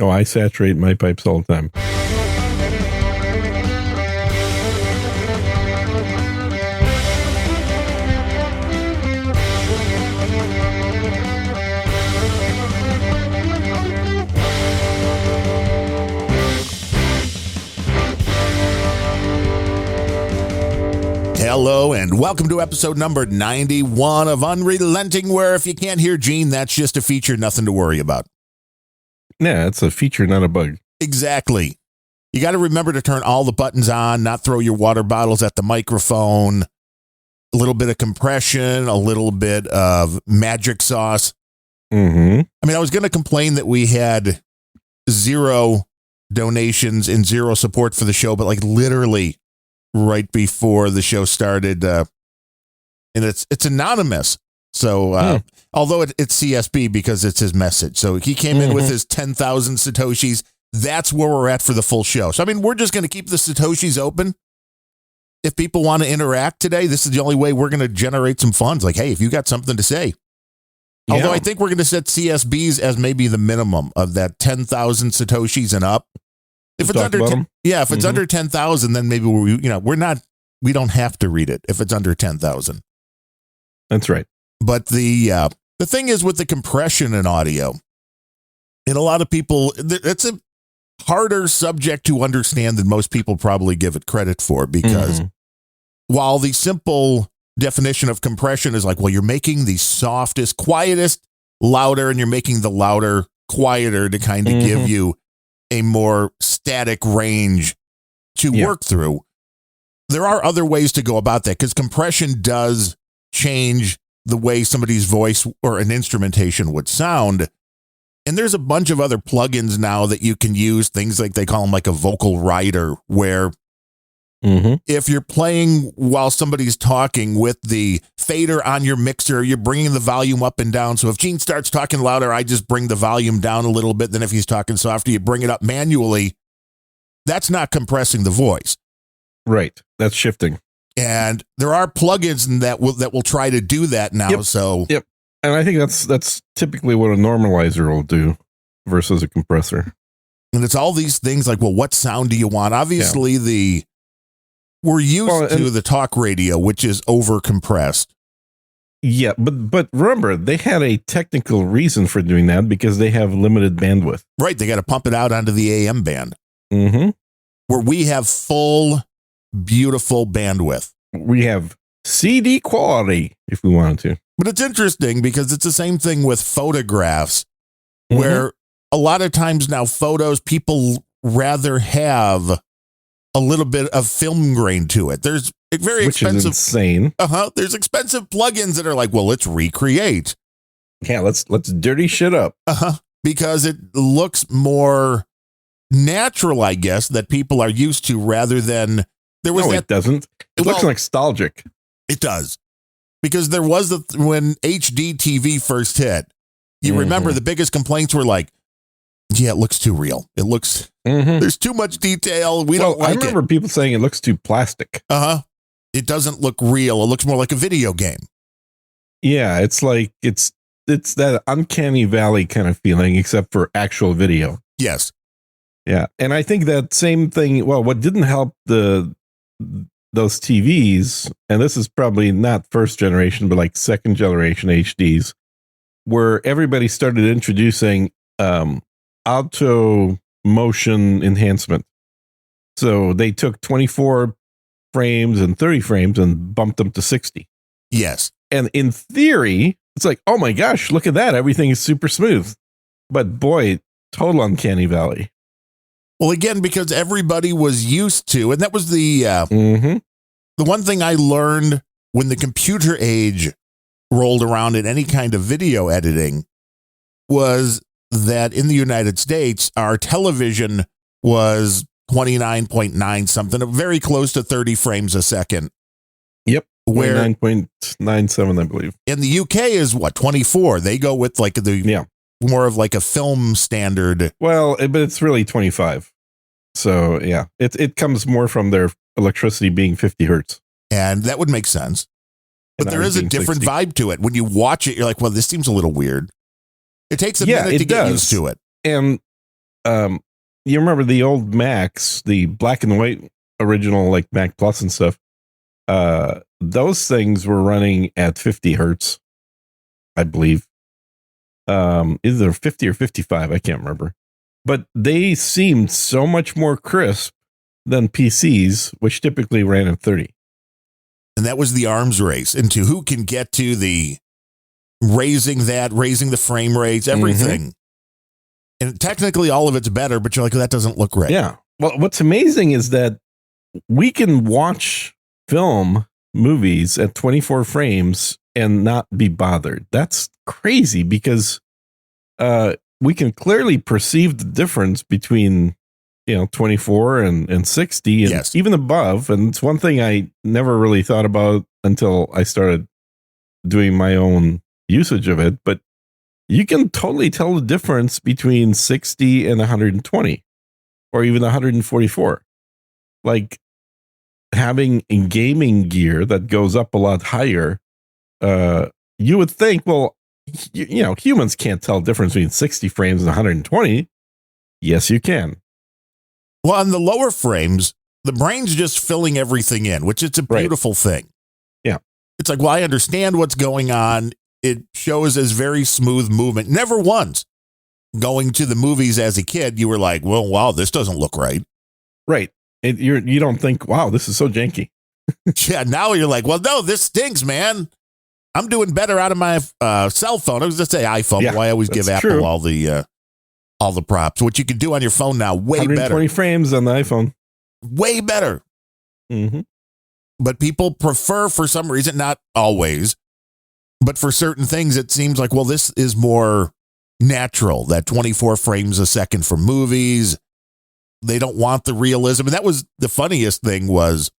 Oh, I saturate my pipes all the time. Hello and welcome to episode number 91 of Unrelenting, where if you can't hear Gene, that's just a feature, nothing to worry about. Yeah, it's a feature, not a bug. Exactly. You got to remember to turn all the buttons on, not throw your water bottles at the microphone, a little bit of compression, a little bit of magic sauce. Mm-hmm. I mean, I was going to complain that we had 0 donations and 0 support for the show, but like literally right before the show started, and it's anonymous. So although it's CSB because it's his message. So he came in with his 10,000 Satoshis. That's where we're at for the full show. So, I mean, we're just going to keep the Satoshis open. If people want to interact today, this is the only way we're going to generate some funds. Like, hey, if you got something to say. Yeah. Although I think we're going to set CSBs as maybe the minimum of that 10,000 Satoshis and up. If it's under, if it's under 10,000, then maybe we don't have to read it if it's under 10,000. That's right. But the thing is with the compression in audio, and a lot of people, it's a harder subject to understand than most people probably give it credit for, because while the simple definition of compression is like, well, you're making the softest, quietest louder, and you're making the louder quieter to kind of give you a more static range to work through. There are other ways to go about that, because compression does change the way somebody's voice or an instrumentation would sound. And there's a bunch of other plugins now that you can use, things like they call them like a vocal rider, where if you're playing while somebody's talking with the fader on your mixer, you're bringing the volume up and down. So if Gene starts talking louder, I just bring the volume down a little bit. Then if he's talking softer, you bring it up manually. That's not compressing the voice. Right. That's shifting. And there are plugins that will try to do that now. Yep. And I think that's typically what a normalizer will do versus a compressor. And it's all these things like, well, what sound do you want? Obviously, we're used to the talk radio, which is over compressed. Yeah, but remember, they had a technical reason for doing that, because they have limited bandwidth. Right, they got to pump it out onto the AM band, where we have full, beautiful bandwidth. We have CD quality if we wanted to. But it's interesting because it's the same thing with photographs, where a lot of times now photos, people rather have a little bit of film grain to it. There's very expensive, which is insane. There's expensive plugins that are like, well, let's recreate. Yeah, let's dirty shit up. Because it looks more natural, I guess, that people are used to, rather than it doesn't. It looks nostalgic. It does. Because there was when HD TV first hit, you remember the biggest complaints were like, yeah, it looks too real. It looks, there's too much detail. We don't like it. I remember people saying it looks too plastic. It doesn't look real. It looks more like a video game. Yeah, it's like, it's that uncanny valley kind of feeling, except for actual video. Yes. Yeah. And I think that same thing, well, what didn't help those TVs, and this is probably not first generation, but like second generation HDs, where everybody started introducing auto motion enhancement. So they took 24 frames and 30 frames and bumped them to 60. Yes. And in theory, it's like, oh my gosh, look at that. Everything is super smooth. But boy, total uncanny valley. Well, again, because everybody was used to, and that was the one thing I learned when the computer age rolled around in any kind of video editing, was that in the United States, our television was 29.9 something, very close to 30 frames a second. Yep. Where 9.97, I believe. In the UK is what, 24? They go with like more of like a film standard. Well, but it's really 25. So yeah, it comes more from their electricity being 50 hertz. And that would make sense. But there is a different vibe to it. When you watch it, you're like, well, this seems a little weird. It takes a minute to get used to it. And you remember the old Macs, the black and white original, like Mac Plus and stuff. Those things were running at 50 hertz, I believe. Either 50 or 55, I can't remember. But they seemed so much more crisp than PCs, which typically ran at 30. And that was the arms race into who can get to the raising the frame rates, everything. And technically all of it's better, but you're like, that doesn't look right. Yeah. Well, what's amazing is that we can watch movies at 24 frames and not be bothered. That's crazy because we can clearly perceive the difference between 24 and 60 and yes. even above. And it's one thing I never really thought about until I started doing my own usage of it. But you can totally tell the difference between 60 and 120 or even 144. Like having a gaming gear that goes up a lot higher, you would think, well, humans can't tell the difference between 60 frames and 120. Yes, you can. Well, on the lower frames, the brain's just filling everything in, which is a beautiful thing. Yeah. It's like, well, I understand what's going on. It shows as very smooth movement. Never once going to the movies as a kid, you were like, well, wow, this doesn't look right. Right. You don't think, wow, this is so janky. Yeah, now you're like, well, no, this stinks, man. I'm doing better out of my cell phone. I was just say iPhone. Yeah, Why I always give Apple true. all the props. What you can do on your phone now, way 120 better. frames on the iPhone. Way better. Mm-hmm. But people prefer, for some reason, not always, but for certain things, it seems like, well, this is more natural, that 24 frames a second for movies. They don't want the realism. And that was the funniest thing was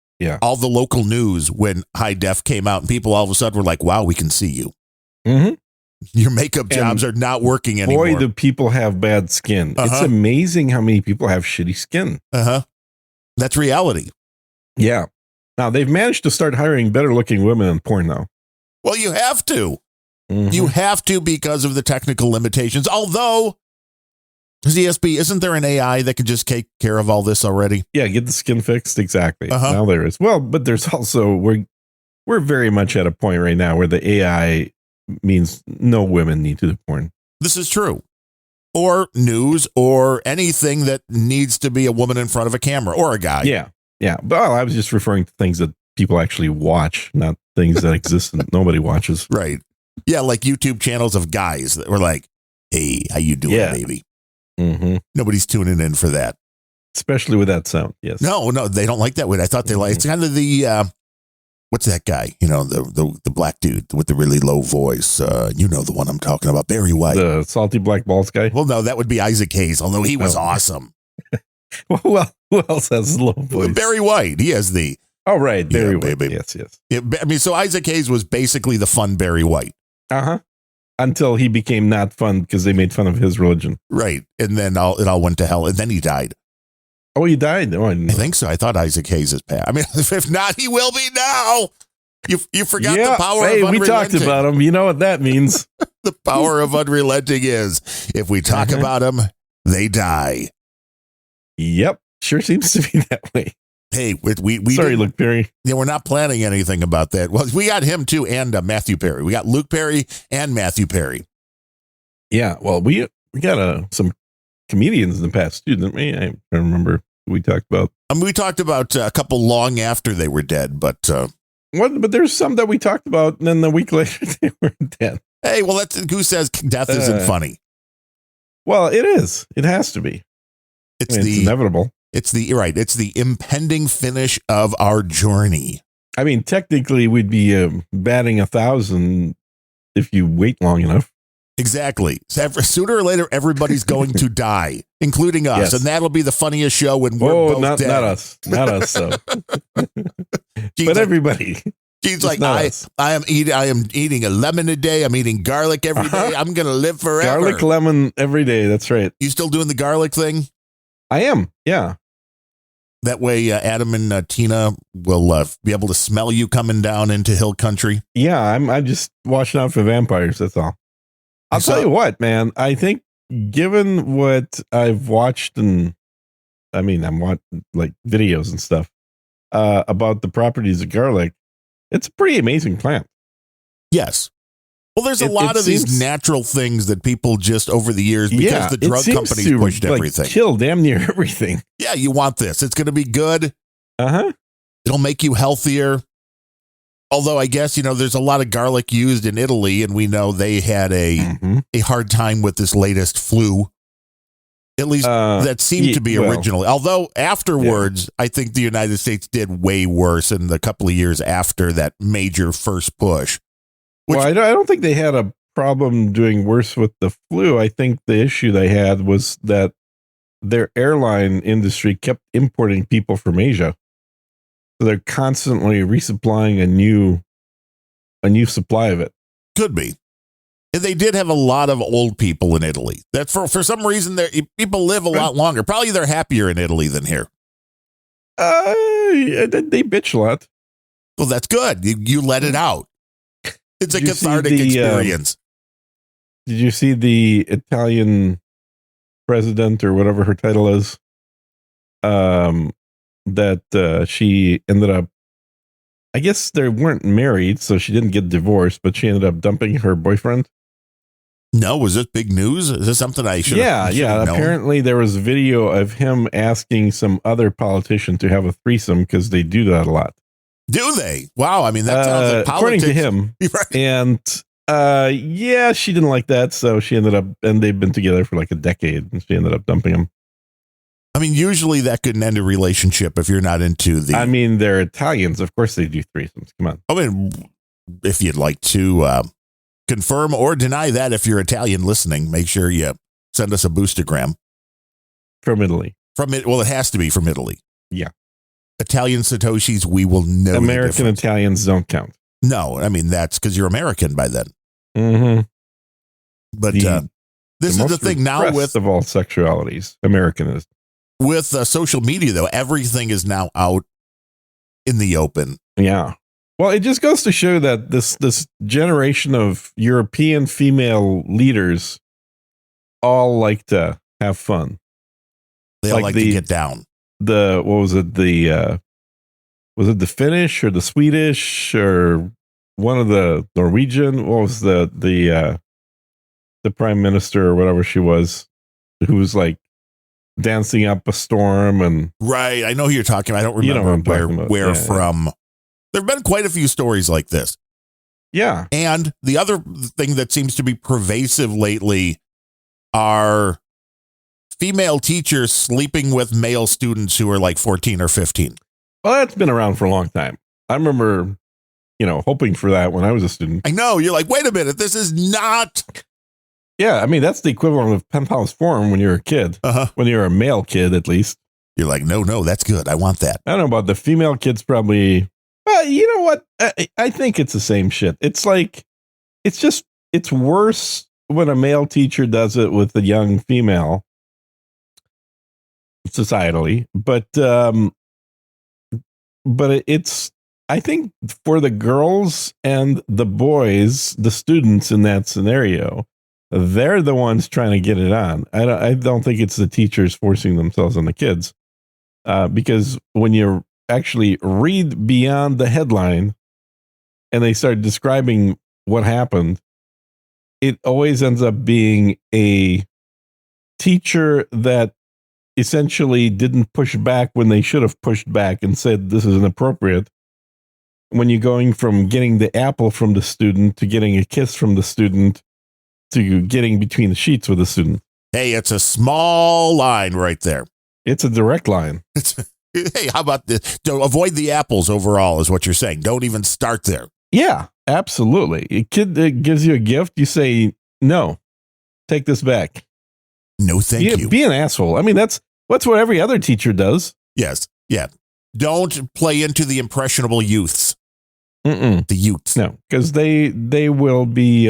all the local news when high def came out and people all of a sudden were like, wow, we can see you. Mm-hmm. Your makeup jobs are not working anymore. Boy, do people have bad skin. It's amazing how many people have shitty skin. That's reality. Yeah. Now, they've managed to start hiring better looking women in porn now. Well, you have to. Mm-hmm. You have to because of the technical limitations. Although, ZSB, isn't there an AI that can just take care of all this already? Yeah, get the skin fixed. Exactly. Now there is. Well, but there's also, we're very much at a point right now where the AI means no women need to do porn. This is true. Or news or anything that needs to be a woman in front of a camera or a guy. Yeah. Yeah. Well, I was just referring to things that people actually watch, not things that exist and nobody watches. Right. Yeah. Like YouTube channels of guys that were like, hey, how you doing, baby? Mm-hmm. Nobody's tuning in for that. Especially with that sound. Yes. No, they don't like that way. I thought they like, it's kind of the, what's that guy? The black dude with the really low voice. The one I'm talking about, Barry White. The salty black balls guy? Well, no, that would be Isaac Hayes, although he was awesome. Well, who else has a low voice? Barry White. He has the... Oh, right. Barry White. Baby. Yes. Yeah, I mean, so Isaac Hayes was basically the fun Barry White. Until he became not fun because they made fun of his religion. Right. And then it all went to hell. And then he died. Oh, he died? Oh, I think so. I thought Isaac Hayes is passed. I mean, if not, he will be now. You forgot the power of unrelenting. We talked about him. You know what that means. The power of unrelenting is if we talk about them, they die. Yep. Sure seems to be that way. Hey, we sorry, Luke Perry. Yeah, we're not planning anything about that. Well, we got him too, and Matthew Perry. We got Luke Perry and Matthew Perry. Yeah, well, we got some comedians in the past too, didn't we? I remember who we talked about. We talked about a couple long after they were dead, but but there's some that we talked about, and then a week later they were dead. Hey, well, that's who says death isn't funny. Well, it is. It has to be. It's inevitable. It's the impending finish of our journey. I mean, technically, we'd be batting 1,000 if you wait long enough. Exactly. Sooner or later, everybody's going to die, including us, yes. And that'll be the funniest show when we're both dead. Not us. So. But everybody. She's like, I am eating a lemon a day. I'm eating garlic every day. I'm gonna live forever. Garlic lemon every day. That's right. You still doing the garlic thing? I am. Yeah. That way, Adam and Tina will be able to smell you coming down into hill country. Yeah, I'm just watching out for vampires. That's all. I'll tell you what, man. I think given what I've watched, and I'm watching like videos and stuff about the properties of garlic, it's a pretty amazing plant. Yes. Well, there's a lot of these natural things that people just over the years, because the drug companies pushed everything. Kill damn near everything. Yeah, you want this. It's going to be good. Uh-huh. It'll make you healthier. Although I guess, there's a lot of garlic used in Italy, and we know they had a hard time with this latest flu. At least that seemed to be originally. Although afterwards, I think the United States did way worse in the couple of years after that major first push. Well, I don't think they had a problem doing worse with the flu. I think the issue they had was that their airline industry kept importing people from Asia. So they're constantly resupplying a new supply of it. Could be. And they did have a lot of old people in Italy. That for some reason people live a lot longer. Probably they're happier in Italy than here. They bitch a lot. Well, that's good. You let it out. It's a cathartic experience. Did you see the Italian president or whatever her title is? That she ended up, I guess they weren't married, so she didn't get divorced, but she ended up dumping her boyfriend. No, was this big news? Is this something I should? Yeah. Apparently, there was a video of him asking some other politician to have a threesome because they do that a lot. Do they? Wow. I mean, that sounds like politics. According to him. Right. And she didn't like that, so she ended up, and they've been together for like a decade, and she ended up dumping him. I mean, usually that could end a relationship if you're not into the. I mean, they're Italians. Of course, they do threesomes. Come on. I mean, if you'd like to confirm or deny that, if you're Italian listening, make sure you send us a boostergram. From Italy. Well, it has to be from Italy. Yeah. Italian Satoshis, we will know. American Italians don't count. No, I mean, that's because you're American by then. Mm-hmm. But this is the thing now with of all sexualities, American is. With social media, though, everything is now out in the open. Yeah. Well, it just goes to show that this generation of European female leaders all like to have fun. They all like to get down. What was it? Was it the Finnish or the Swedish or one of the Norwegian? What was the prime minister or whatever she was, who was like dancing up a storm? And right, I know who you're talking about. I don't remember where from. Yeah. There have been quite a few stories like this. Yeah. And the other thing that seems to be pervasive lately are female teachers sleeping with male students who are like 14 or 15. Well, that's been around for a long time. I remember, hoping for that when I was a student. I know. You're like, wait a minute, this is not. Yeah, I mean, that's the equivalent of pen pals forum when you're a kid. When you're a male kid, at least. You're like, no, that's good. I want that. I don't know about the female kids probably. Well, you know what? I think it's the same shit. It's like, it's worse when a male teacher does it with a young female societally. But it's, I think for the girls and the boys, the students in that scenario, they're the ones trying to get it on. I don't think it's the teachers forcing themselves on the kids. Because when you actually read beyond the headline and they start describing what happened, it always ends up being a teacher that essentially didn't push back when they should have pushed back and said this is inappropriate. When you're going from getting the apple from the student to getting a kiss from the student to getting between the sheets with the student. Hey, it's a small line right there. It's a direct line. Hey, how about this? Don't avoid the apples overall is what you're saying. Don't even start there. Yeah, absolutely. A kid that gives you a gift, you say, no, take this back. No, thank you. Be an asshole. I mean, that's what every other teacher does. Yes. Yeah. Don't play into the impressionable youths. The youths. No, because they will be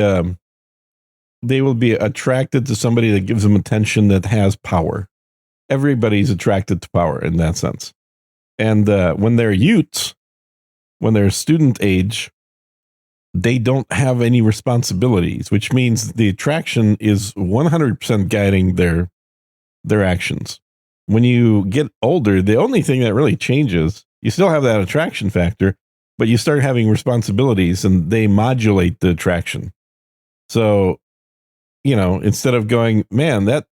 attracted to somebody that gives them attention that has power. Everybody's attracted to power in that sense. And when they're youths, when they're student age, they don't have any responsibilities, which means the attraction is 100% guiding their actions. When you get older, the only thing that really changes, you still have that attraction factor, but you start having responsibilities and they modulate the attraction. So, instead of going, man, that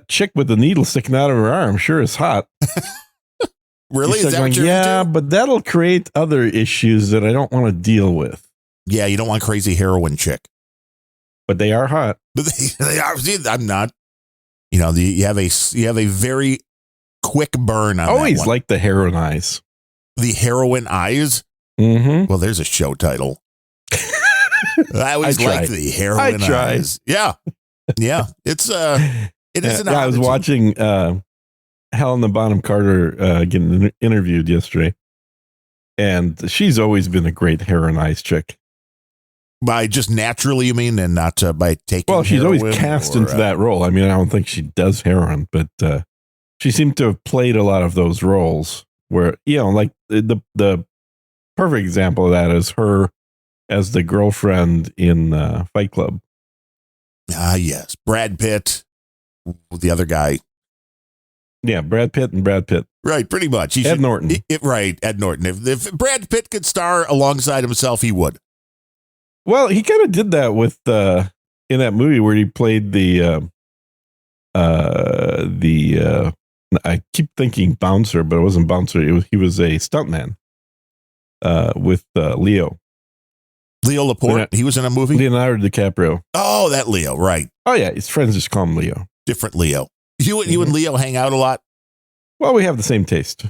chick with the needle sticking out of her arm sure is hot. Really? Is that what you're yeah, into? but that'll create other issues that I don't want to deal with. Yeah, you don't want crazy heroin chick. But they are hot. They are. I'm not. You have a very quick burn on Always that one. like the Heroin Eyes. The Heroin Eyes? Mm-hmm. Well, there's a show title. I always like the Heroin Eyes. Yeah. Yeah. It is an I was watching Helena Bonham Carter getting interviewed yesterday. And she's always been a great Heroin Eyes chick. By just naturally, you mean, and not by taking Well, she's always cast into that that role. I mean, I don't think she does heroin, but she seemed to have played a lot of those roles where, like the perfect example of that is her as the girlfriend in Fight Club. Ah, yes. Brad Pitt, the other guy. Yeah, Brad Pitt and Brad Pitt. Right, pretty much. Ed Norton. Right, Ed Norton. If Brad Pitt could star alongside himself, he would. Well, he kind of did that with in that movie where he played the I keep thinking bouncer, but it wasn't bouncer. He was a stuntman with Leo Laporte. He was in a movie. Leonardo DiCaprio. Oh, that Leo, right? Oh yeah, his friends just call him Leo. Different Leo. You and Leo hang out a lot. Well, we have the same taste.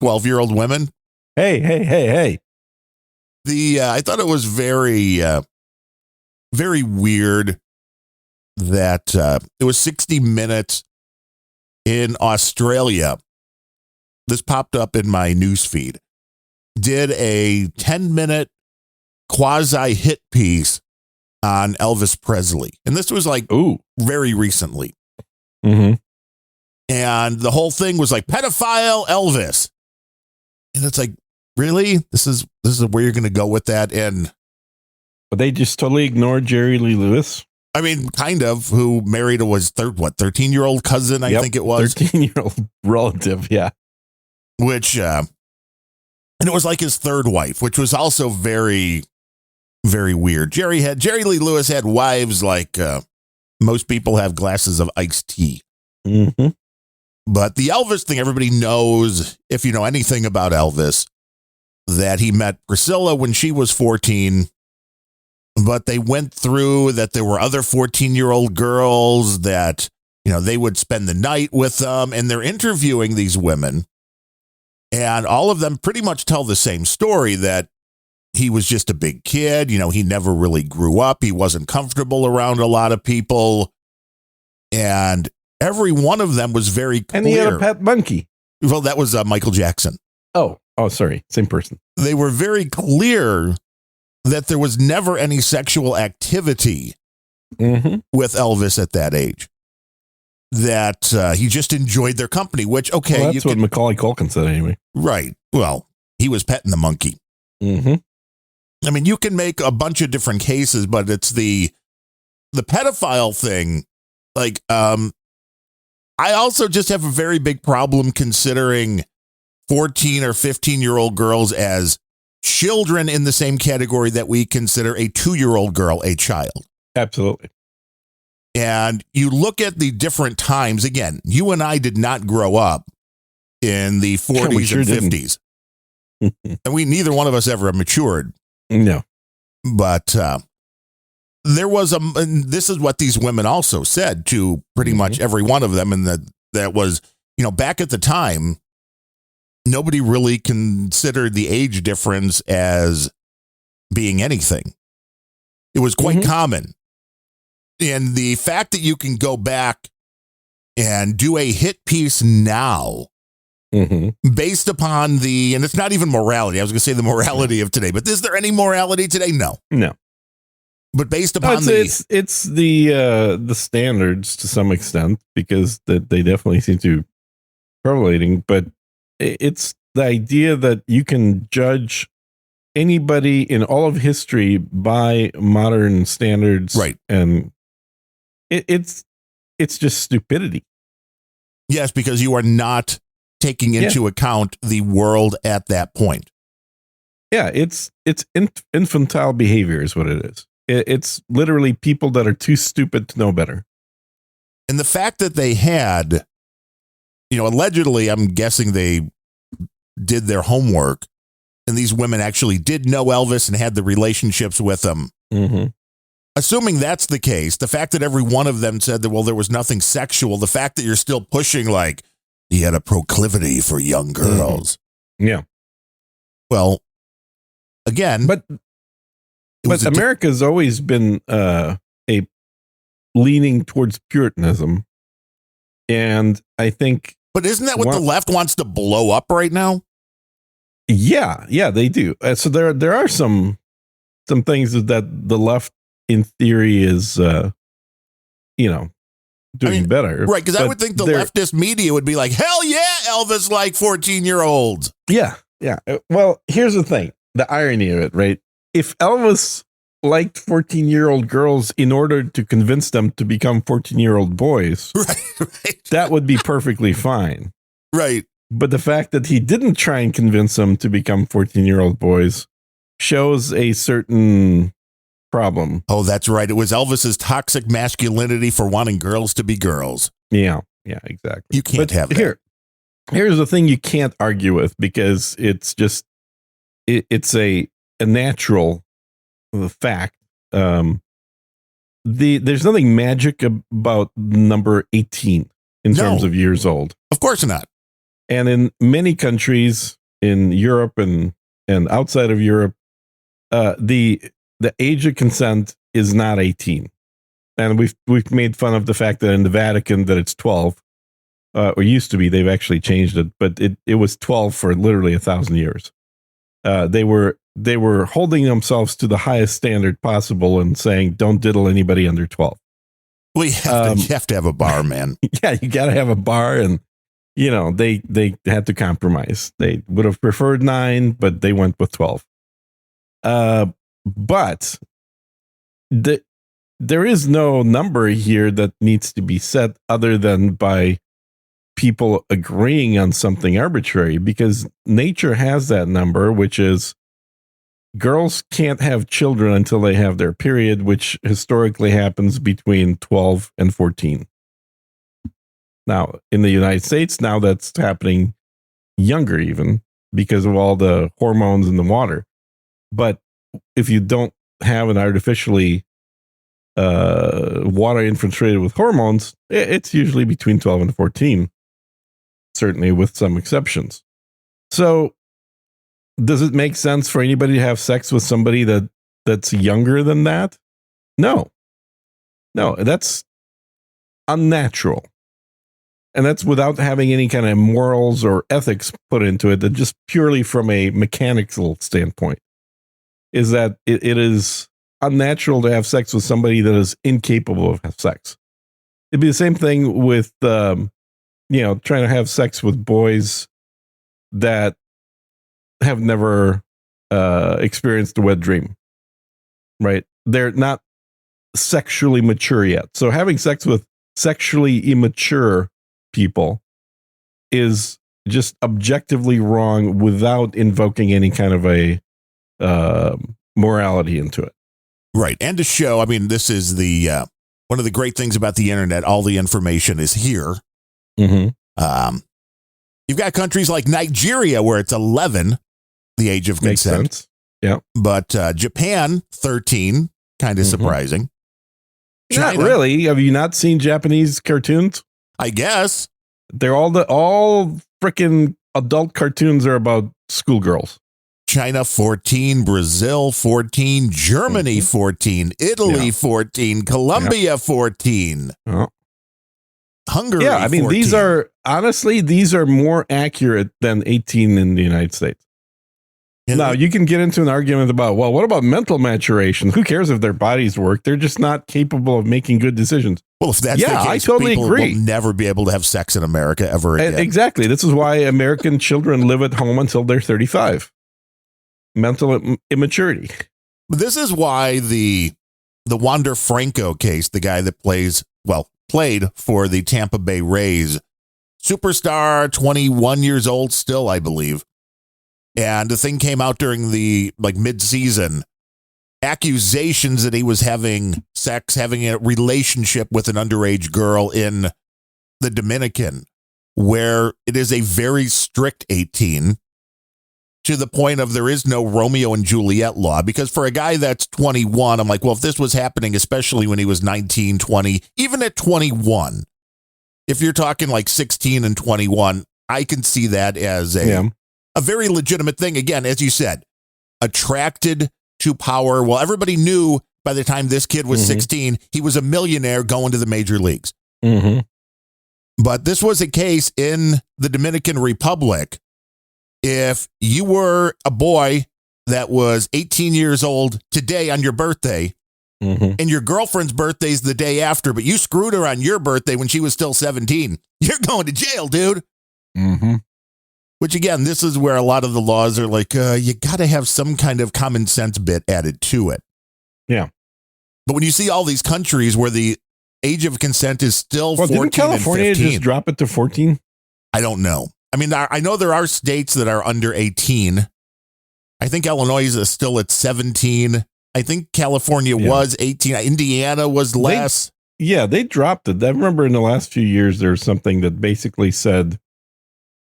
12-year-old women. Hey. I thought it was very, very weird that it was 60 Minutes in Australia. This popped up in my news feed. Did a 10-minute quasi hit piece on Elvis Presley, and this was like very recently. Mm-hmm. And the whole thing was like pedophile Elvis, and it's like, really? This is where you're going to go with that? But they just totally ignored Jerry Lee Lewis. I mean, kind of, who married his 13-year-old cousin, I think it was. 13-year-old relative, yeah. Which, and it was like his third wife, which was also very, very weird. Jerry Lee Lewis had wives like most people have glasses of iced tea. Mm-hmm. But the Elvis thing, everybody knows, if you know anything about Elvis, that he met Priscilla when she was 14, but they went through that there were other 14-year-old girls that, they would spend the night with them, and they're interviewing these women, and all of them pretty much tell the same story, that he was just a big kid. He never really grew up. He wasn't comfortable around a lot of people, and every one of them was very clear. And he had a pet monkey. Well, that was Michael Jackson. Oh, sorry. Same person. They were very clear that there was never any sexual activity with Elvis at that age. That he just enjoyed their company, which, okay. Well, that's what Macaulay Culkin said anyway. Right. Well, he was petting the monkey. Mm-hmm. I mean, you can make a bunch of different cases, but it's the pedophile thing. Like, I also just have a very big problem considering 14 or 15-year-old girls as children in the same category that we consider a 2-year-old girl a child. Absolutely. And you look at the different times. Again, you and I did not grow up in the 40s and 50s. And neither one of us ever matured. No. But there was and this is what these women also said to pretty much every one of them. And that was, back at the time, nobody really considered the age difference as being anything. It was quite common. And the fact that you can go back and do a hit piece now based upon and it's not even morality. I was going to say the morality of today, but is there any morality today? No. But based upon it's the standards to some extent, because that they definitely seem to be correlating, but it's the idea that you can judge anybody in all of history by modern standards. Right. And it's just stupidity. Yes, because you are not taking into account the world at that point. Yeah, it's infantile behavior is what it is. It's literally people that are too stupid to know better. And the fact that they had, allegedly, I'm guessing they did their homework, and these women actually did know Elvis and had the relationships with him. Mm-hmm. Assuming that's the case, the fact that every one of them said that, well, there was nothing sexual, the fact that you're still pushing like he had a proclivity for young girls. Mm-hmm. Yeah. Well, again, but America's always been a leaning towards Puritanism, and I think. But isn't that what the left wants to blow up right now? Yeah, they do. So there are some things that the left, in theory, is doing better. Right, because I would think the leftist media would be like, hell yeah, Elvis like 14-year-olds. Yeah. Well, here's the thing. The irony of it, right? If Elvis liked 14-year-old girls in order to convince them to become 14-year-old boys, right, that would be perfectly fine. Right. But the fact that he didn't try and convince them to become 14-year-old boys shows a certain problem. Oh, that's right. It was Elvis's toxic masculinity for wanting girls to be girls. Yeah, exactly. You can't have that. Here's the thing you can't argue with, because it's just it's a natural fact. There's nothing magic about number 18 in terms of years old. Of course not. And in many countries in Europe and outside of Europe, the age of consent is not 18. And we've made fun of the fact that in the Vatican that it's 12, or used to be. They've actually changed it, but it was 12 for literally 1,000 years. They were holding themselves to the highest standard possible and saying, don't diddle anybody under 12. Well, you have to have a bar, man. Yeah, you got to have a bar. And, they had to compromise. They would have preferred 9, but they went with 12. But there is no number here that needs to be set other than by people agreeing on something arbitrary, because nature has that number, which is girls can't have children until they have their period, which historically happens between 12 and 14. Now, in the United States, now that's happening younger even because of all the hormones in the water. But if you don't have an artificially water infiltrated with hormones, it's usually between 12 and 14, certainly with some exceptions. So does it make sense for anybody to have sex with somebody that's younger than that? No, that's unnatural. And that's without having any kind of morals or ethics put into it, that just purely from a mechanical standpoint, is that it is unnatural to have sex with somebody that is incapable of sex. It'd be the same thing with, trying to have sex with boys that have never experienced a wet dream, right? They're not sexually mature yet. So having sex with sexually immature people is just objectively wrong without invoking any kind of a morality into it. Right. And to show, this is the one of the great things about the internet. All the information is here. Mm-hmm. You've got countries like Nigeria where it's 11, the age of consent. Makes sense. Yeah. But Japan, 13, kind of surprising. China, not really. Have you not seen Japanese cartoons? I guess. They're all freaking adult cartoons are about schoolgirls. China 14, Brazil 14, Germany 14, Italy 14, Colombia 14. Oh. Hungary. Yeah, 14. these are more accurate than 18 in the United States. Now, you can get into an argument about, well, what about mental maturation? Who cares if their bodies work? They're just not capable of making good decisions. Well, if that's the case, I totally people agree. will never be able to have sex in America ever again. Exactly. This is why American children live at home until they're 35. mental immaturity. This is why the Wander Franco case, the guy that played for the Tampa Bay Rays, superstar, 21 years old still, I believe. And the thing came out during the mid-season, accusations that he was having sex, having a relationship with an underage girl in the Dominican, where it is a very strict 18, to the point of there is no Romeo and Juliet law. Because for a guy that's 21, I'm like, well, if this was happening, especially when he was 19, 20, even at 21, if you're talking like 16 and 21, I can see that as a very legitimate thing. Again, as you said, attracted to power. Well, everybody knew by the time this kid was 16, he was a millionaire going to the major leagues. Mm-hmm. But this was a case in the Dominican Republic. If you were a boy that was 18 years old today on your birthday, and your girlfriend's birthday's the day after, but you screwed her on your birthday when she was still 17, you're going to jail, dude. Mm-hmm. Which, again, this is where a lot of the laws are like, you got to have some kind of common sense bit added to it. Yeah. But when you see all these countries where the age of consent is still 14 didn't California and 15. just drop it to 14? I don't know. I mean, I know there are states that are under 18. I think Illinois is still at 17. I think California was 18. Indiana was less. They dropped it. I remember in the last few years, there's something that basically said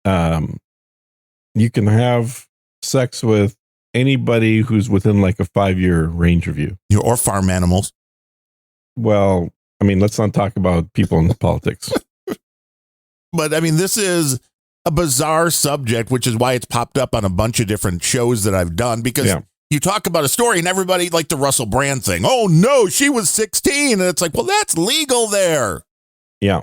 you can have sex with anybody who's within like a 5-year range of you. Or farm animals. Well, I mean, let's not talk about people in politics. But I mean, this is a bizarre subject, which is why it's popped up on a bunch of different shows that I've done, because you talk about a story and everybody, like the Russell Brand thing. Oh, no, she was 16. And it's like, well, that's legal there. Yeah.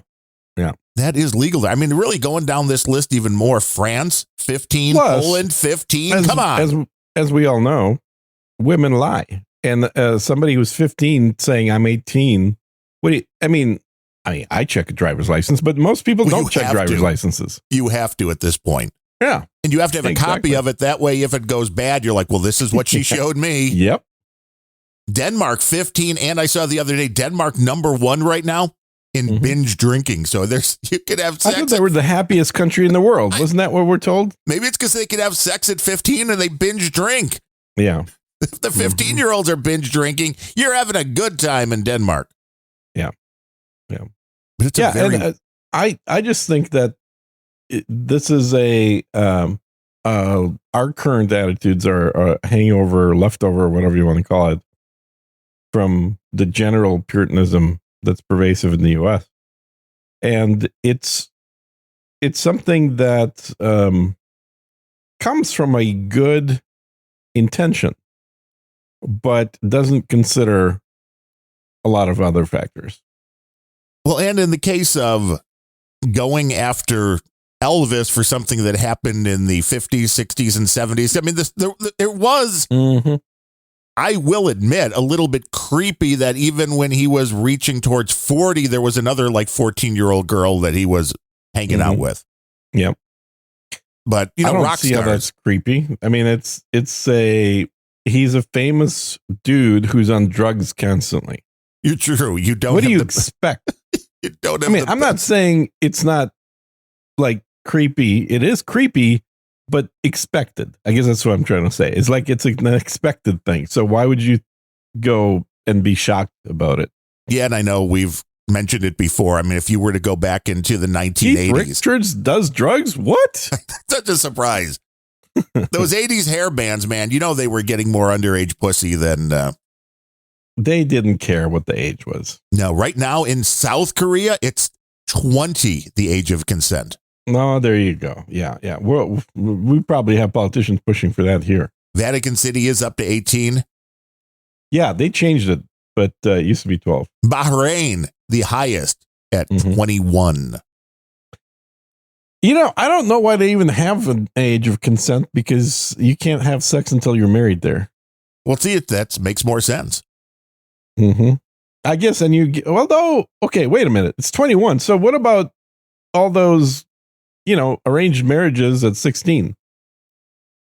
Yeah. That is legal there. I mean, really going down this list even more. France, 15. Plus, Poland, 15. Come on. As we all know, women lie. And somebody who's 15 saying I'm 18. I check a driver's license, but most people don't check driver's licenses. You have to at this point. Yeah. And you have to have a copy of it. That way, if it goes bad, you're like, well, this is what she showed me. Yep. Denmark, 15. And I saw the other day, Denmark #1 right now in binge drinking. So you could have sex. I thought they were the happiest country in the world. Wasn't that what we're told? Maybe it's because they could have sex at 15 and they binge drink. Yeah. If the 15-year-olds are binge drinking, you're having a good time in Denmark. Yeah. Yeah. But it's and I just think that this is our current attitudes are hangover, leftover, whatever you want to call it, from the general Puritanism that's pervasive in the U.S. And it's something that comes from a good intention, but doesn't consider a lot of other factors. Well, and in the case of going after Elvis for something that happened in the 50s, 60s, and 70s, I mean, there was, I will admit, a little bit creepy that even when he was reaching towards 40, there was another like 14-year-old girl that he was hanging out with. Yep. But, I don't rock see stars. how that's creepy. I mean, he's a famous dude who's on drugs constantly. You're true. You don't. What do you expect? You don't have. I mean, I'm not saying it's not like creepy. It is creepy, but expected. I guess that's what I'm trying to say. It's like it's an expected thing. So why would you go and be shocked about it? Yeah, and I know we've mentioned it before. I mean, if you were to go back into the 1980s, Keith Richards does drugs. What? Such a surprise. Those 80s hair bands, man. They were getting more underage pussy than. They didn't care what the age was. No, right now in South Korea, it's 20, the age of consent. No, there you go. Yeah, yeah. We probably have politicians pushing for that here. Vatican City is up to 18. Yeah, they changed it, but it used to be 12. Bahrain, the highest at 21. I don't know why they even have an age of consent, because you can't have sex until you're married there. Well, see, that makes more sense. I guess, and okay, wait a minute. It's 21. So what about all those, arranged marriages at 16?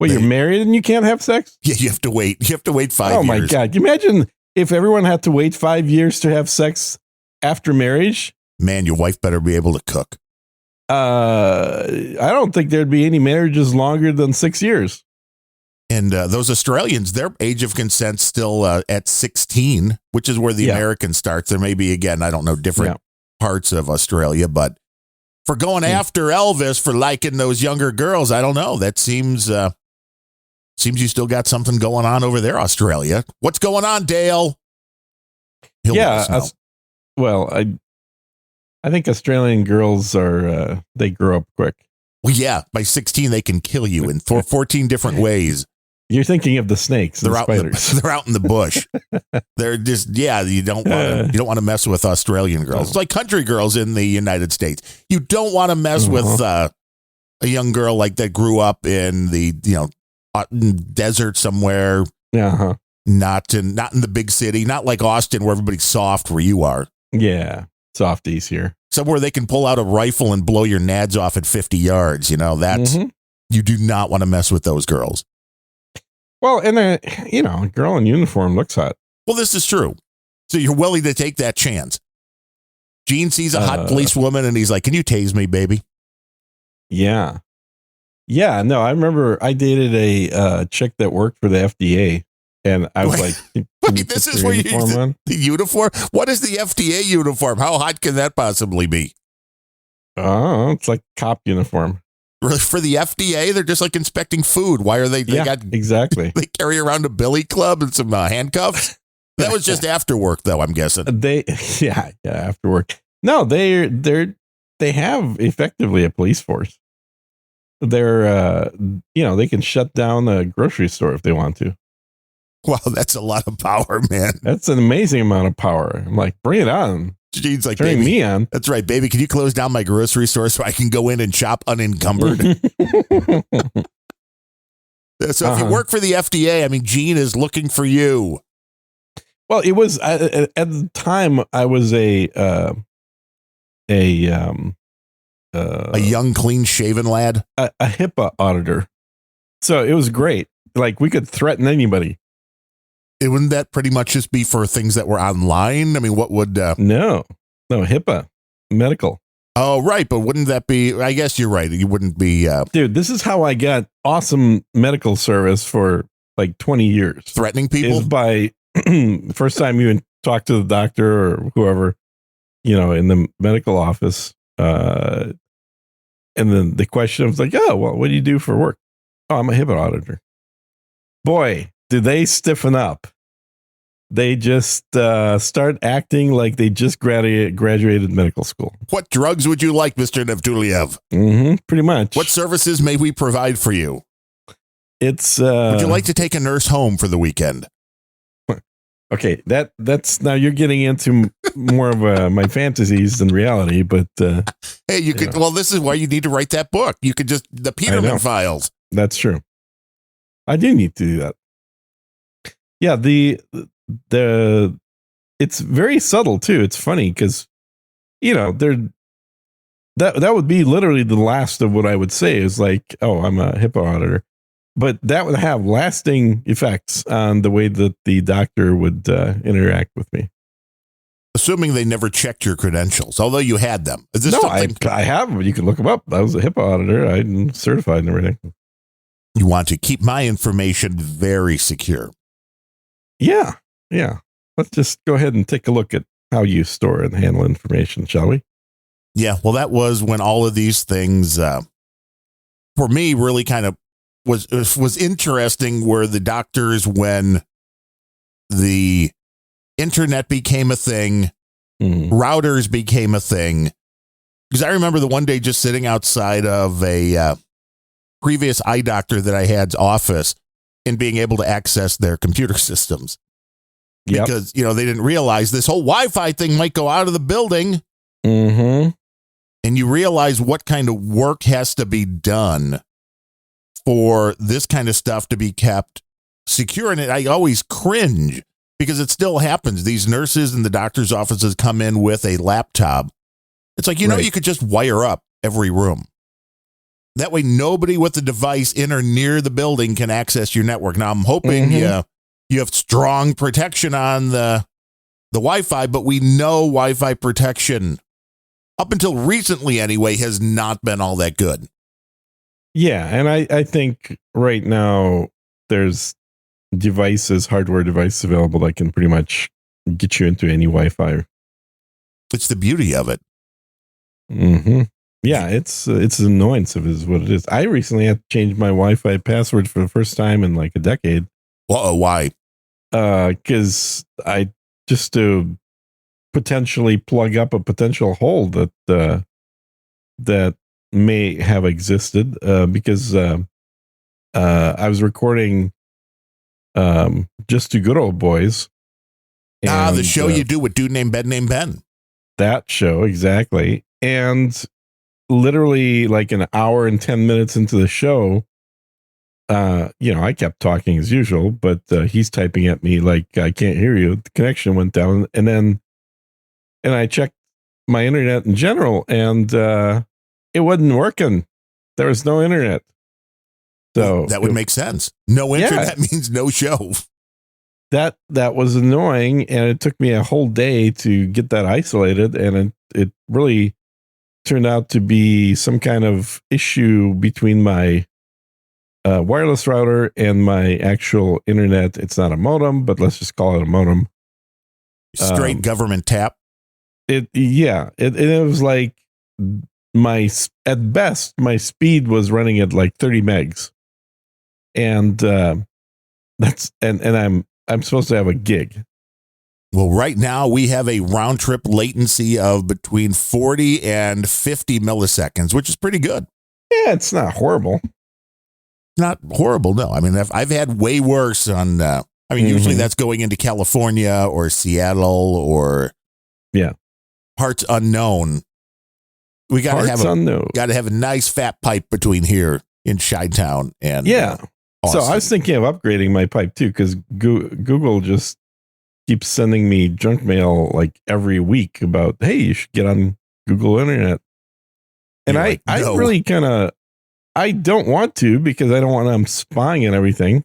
Well, you're married and you can't have sex? Yeah, you have to wait. You have to wait 5 years. Oh my God. Can you imagine if everyone had to wait 5 years to have sex after marriage? Man, your wife better be able to cook. I don't think there'd be any marriages longer than 6 years. And those Australians, their age of consent still at 16, which is where the American starts. There may be, again, I don't know, different parts of Australia, but for going after Elvis for liking those younger girls, I don't know. That seems you still got something going on over there, Australia. What's going on, Dale? He'll let us know. I think Australian girls are they grow up quick. Well, yeah, by 16 they can kill you in 14 different ways. You're thinking of the snakes, and the spiders. They're out in the bush. They're just you don't want to mess with Australian girls. It's like country girls in the United States. You don't want to mess with a young girl like that grew up in the desert somewhere. Not in the big city, not like Austin where everybody's soft where you are. Yeah, softies here. Somewhere they can pull out a rifle and blow your nads off at 50 yards. That's you do not want to mess with those girls. Well, and a girl in uniform looks hot. Well, this is true. So you're willing to take that chance. Gene sees a hot policewoman and he's like, "Can you tase me, baby?" Yeah. Yeah. No, I remember I dated a chick that worked for the FDA. And I was like, wait, this is where you use the uniform? What is the FDA uniform? How hot can that possibly be? Oh, it's like cop uniform. For the FDA, they're just like inspecting food. Why are they? Exactly. They carry around a billy club and some handcuffs. That was just after work, though. I'm guessing after work. No, they have effectively a police force. They're they can shut down a grocery store if they want to. Wow, that's a lot of power, man. That's an amazing amount of power. I'm like, bring it on. Gene's like, turning me on. That's right, baby. Can you close down my grocery store so I can go in and shop unencumbered? So if you work for the FDA, I mean, Gene is looking for you. Well, it was at the time I was a young, clean-shaven lad, a HIPAA auditor. So it was great. Like we could threaten anybody. Wouldn't that pretty much just be for things that were online? I mean, what would... No, HIPAA, medical. Oh, right. But wouldn't that be... I guess you're right. You wouldn't be... Dude, this is how I got awesome medical service for like 20 years. Threatening people? Is by first time you talk to the doctor or whoever, in the medical office. And then the question was like, oh, well, what do you do for work? Oh, I'm a HIPAA auditor. Boy, do they stiffen up. They just start acting like they just graduated medical school. What drugs would you like, Mr. Nevtuliev? Pretty much. What services may we provide for you? It's. Would you like to take a nurse home for the weekend? Okay, that's now you're getting into more of my fantasies than reality, but hey, you could. Well, this is why you need to write that book. You could just the Peterman Files. That's true. I do need to do that. Yeah, the it's very subtle too. It's funny because that would be literally the last of what I would say is like, oh, I'm a HIPAA auditor, but that would have lasting effects on the way that the doctor would interact with me. Assuming they never checked your credentials, although you had them. Is this no, something I have them. You can look them up. I was a HIPAA auditor. I'm certified and everything. You want to keep my information very secure. Yeah. Let's just go ahead and take a look at how you store and handle information, shall we? Yeah, well, that was when all of these things, for me, really kind of was interesting. Were the doctors when the internet became a thing, routers became a thing. Because I remember the one day just sitting outside of a previous eye doctor that I had's office and being able to access their computer systems. Because, they didn't realize this whole Wi-Fi thing might go out of the building. Mm-hmm. And you realize what kind of work has to be done for this kind of stuff to be kept secure. And I always cringe because it still happens. These nurses in the doctor's offices come in with a laptop. It's like, you could just wire up every room. That way, nobody with the device in or near the building can access your network. Now, I'm hoping you have strong protection on the Wi-Fi, but we know Wi-Fi protection, up until recently anyway, has not been all that good. Yeah, and I think right now there's hardware devices available that can pretty much get you into any Wi-Fi. It's the beauty of it. Mm-hmm. Yeah, it's an annoyance is what it is. I recently had to change my Wi-Fi password for the first time in like a decade. Why? Because I just to potentially plug up a potential hole that may have existed. Because I was recording Just Two Good Old Boys. The show you do with Dude Named Ben. That show, exactly. And literally like an hour and 10 minutes into the show, I kept talking as usual, but he's typing at me like, I can't hear you. The connection went down. And I checked my internet in general, and it wasn't working. There was no internet. So that would make sense. No internet means no show. That was annoying, and it took me a whole day to get that isolated, and it really turned out to be some kind of issue between my wireless router and my actual internet. It's not a modem, but let's just call it a modem. Straight government tap. It was like at best my speed was running at like 30 megs, and I'm supposed to have a gig. Well, right now we have a round trip latency of between 40 and 50 milliseconds, which is pretty good. Yeah, it's not horrible. Not horrible, no. I mean, I've had way worse on. Usually that's going into California or Seattle or parts unknown. We got to have a nice fat pipe between here in Chi-Town and Austin. So I was thinking of upgrading my pipe too, because Google just keeps sending me junk mail like every week about, hey, you should get on Google Internet. And I really kind of, I don't want to, because I don't want them spying and everything.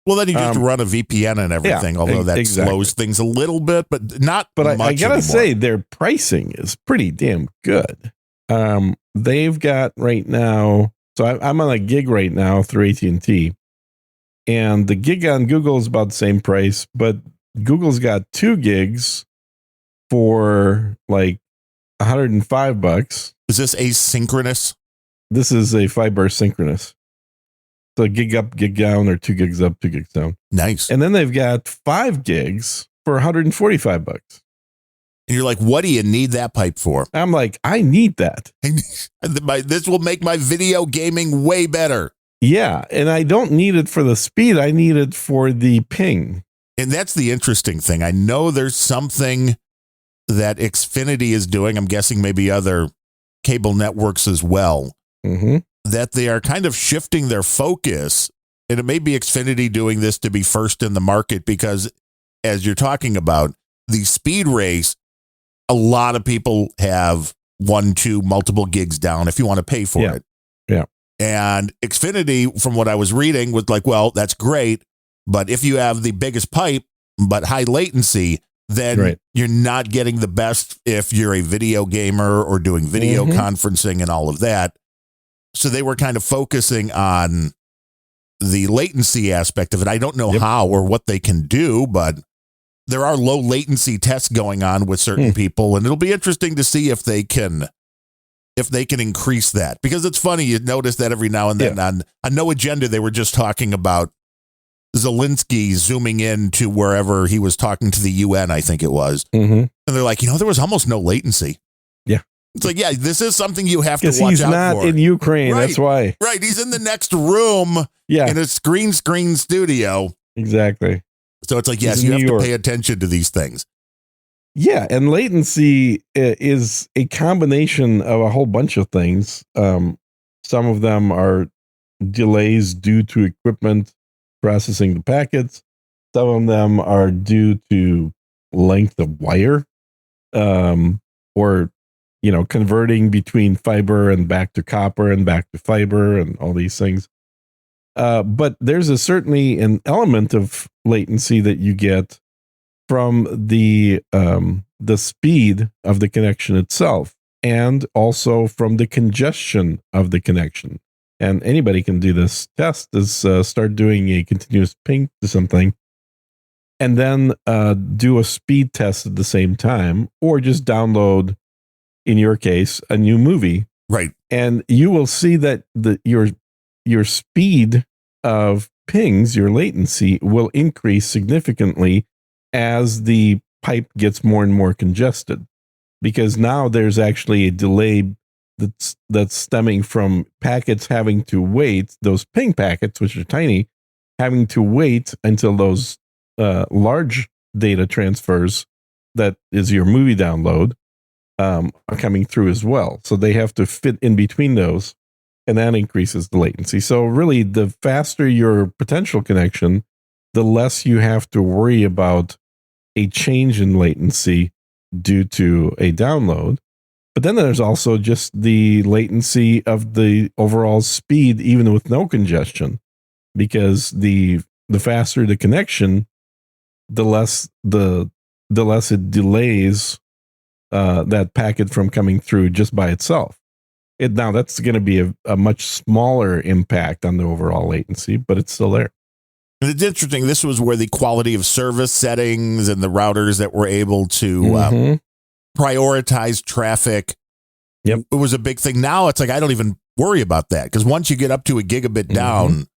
Well, then you just run a VPN and everything, although that slows things a little bit, but not much I gotta anymore. say, their pricing is pretty damn good. They've got right now, so I'm on a gig right now through AT&T, and the gig on Google is about the same price, but Google's got 2 gigs for like $105. Is this asynchronous? This is a fiber synchronous. So gig up, gig down, or 2 gigs up, 2 gigs down. Nice. And then they've got 5 gigs for $145. And you're like, what do you need that pipe for? I'm like, I need that. This will make my video gaming way better. Yeah, and I don't need it for the speed. I need it for the ping. And that's the interesting thing. I know there's something that Xfinity is doing. I'm guessing maybe other cable networks as well. Mm-hmm. That they are kind of shifting their focus. And it may be Xfinity doing this to be first in the market, because as you're talking about the speed race, a lot of people have 1, 2, multiple gigs down if you want to pay for it. Yeah. And Xfinity, from what I was reading, was like, well, that's great, but if you have the biggest pipe but high latency, then you're not getting the best if you're a video gamer or doing video conferencing and all of that. So they were kind of focusing on the latency aspect of it. I don't know how or what they can do, but there are low latency tests going on with certain people, and it'll be interesting to see if they can increase that. Because it's funny, you notice that every now and then on No Agenda, they were just talking about Zelensky zooming in to wherever he was talking to the UN, I think it was. Mm-hmm. And they're like, there was almost no latency. Yeah. It's like, this is something you have to watch out for. He's not in Ukraine, that's why. Right, he's in the next room in a screen studio. Exactly. So it's like, yes, you have to pay attention to these things. Yeah, and latency is a combination of a whole bunch of things. Some of them are delays due to equipment processing the packets. Some of them are due to length of wire, or converting between fiber and back to copper and back to fiber and all these things. But there's certainly an element of latency that you get from the speed of the connection itself, and also from the congestion of the connection. And anybody can do this test: is start doing a continuous ping to something, and then do a speed test at the same time, or just download, in your case, a new movie. Right. And you will see that your speed of pings, your latency, will increase significantly as the pipe gets more and more congested, because now there's actually a delay that's stemming from packets having to wait, those ping packets, which are tiny, having to wait until those large data transfers, that is your movie download, are coming through as well. So they have to fit in between those, and that increases the latency. So really, the faster your potential connection, the less you have to worry about a change in latency due to a download. But then there's also just the latency of the overall speed, even with no congestion, because the faster the connection, the less it delays that packet from coming through just by itself. Now that's going to be a much smaller impact on the overall latency, but it's still there. And it's interesting. This was where the quality of service settings and the routers that were able to prioritize traffic. Yep. It was a big thing. Now it's like, I don't even worry about that, because once you get up to a gigabit down,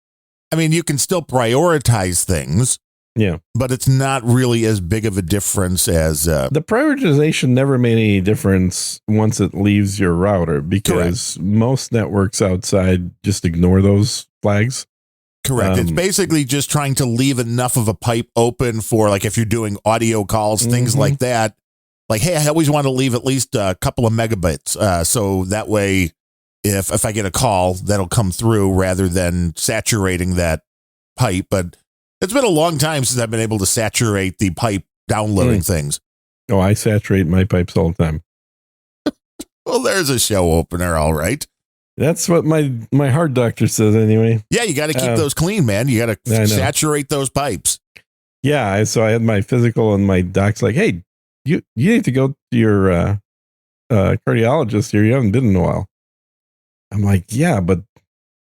I mean, you can still prioritize things. Yeah. But it's not really as big of a difference as the prioritization never made any difference once it leaves your router, because most networks outside just ignore those flags. Correct. It's basically just trying to leave enough of a pipe open for, like, if you're doing audio calls, things like that. Like, hey, I always want to leave at least a couple of megabits. So that way, if I get a call, that'll come through rather than saturating that pipe. But it's been a long time since I've been able to saturate the pipe downloading things. Oh, I saturate my pipes all the time. Well, there's a show opener, all right. That's what my heart doctor says anyway. Yeah, you got to keep those clean, man. You got to saturate those pipes. Yeah, so I had my physical, and my doc's like, hey, you need to go to your cardiologist here. You haven't been in a while. I'm like, yeah, but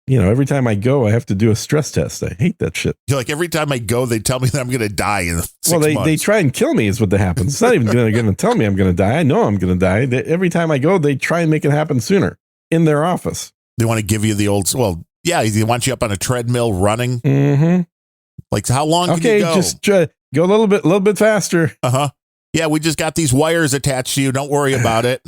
every time I go, I have to do a stress test. I hate that shit. You're like, every time I go, they tell me that I'm going to die in 6 months. They try and kill me is what happens. It's not even going to tell me I'm going to die. I know I'm going to die. Every time I go, they try and make it happen sooner in their office. They want to give you the old, they want you up on a treadmill running. Mm-hmm. Like, how long can you go? Just go a little bit faster. Uh-huh. Yeah, we just got these wires attached to you. Don't worry about it.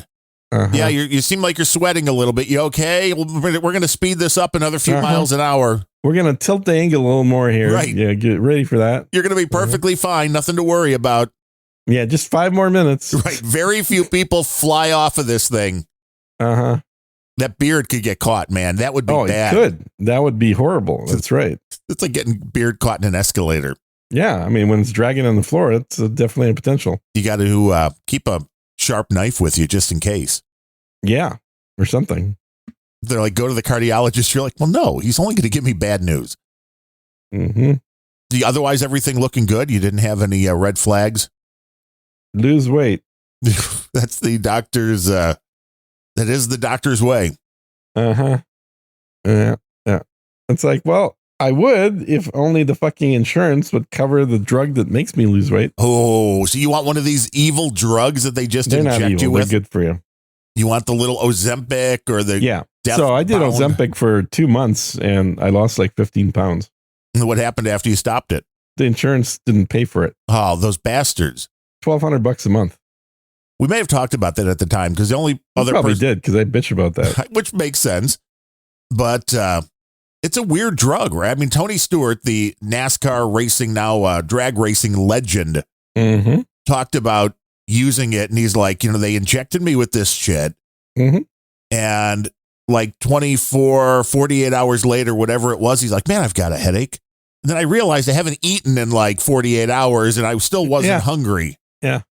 Yeah, you seem like you're sweating a little bit. You okay? We're going to speed this up another few miles an hour. We're going to tilt the angle a little more here. Right. Yeah, get ready for that. You're going to be perfectly fine. Nothing to worry about. Yeah, just 5 more minutes. Right. Very few people fly off of this thing. Uh-huh. That beard could get caught, man. That would be bad. It could. That would be horrible. That's right. It's like getting beard caught in an escalator. Yeah, I mean, when it's dragging on the floor, it's definitely a potential. You got to keep a sharp knife with you just in case. Yeah, or something. They're like, go to the cardiologist. You're like, well, no, he's only going to give me bad news. Mm-hmm. Otherwise, everything looking good? You didn't have any red flags? Lose weight. That's the doctor's, that is the doctor's way. Uh-huh. Yeah. It's like, well, I would if only the fucking insurance would cover the drug that makes me lose weight. Oh, so you want one of these evil drugs that they just inject you with? They're good for you. You want the little Ozempic or the So I did Ozempic for 2 months and I lost like 15 pounds. And what happened after you stopped it? The insurance didn't pay for it. Oh, those bastards. $1,200 a month. We may have talked about that at the time because the only other probably did because I bitch about that. Which makes sense. But it's a weird drug, right? I mean, Tony Stewart, the NASCAR racing now drag racing legend, talked about using it. And he's like, they injected me with this shit. And like 24, 48 hours later, whatever it was, he's like, man, I've got a headache. And then I realized I haven't eaten in like 48 hours and I still wasn't hungry. Yeah.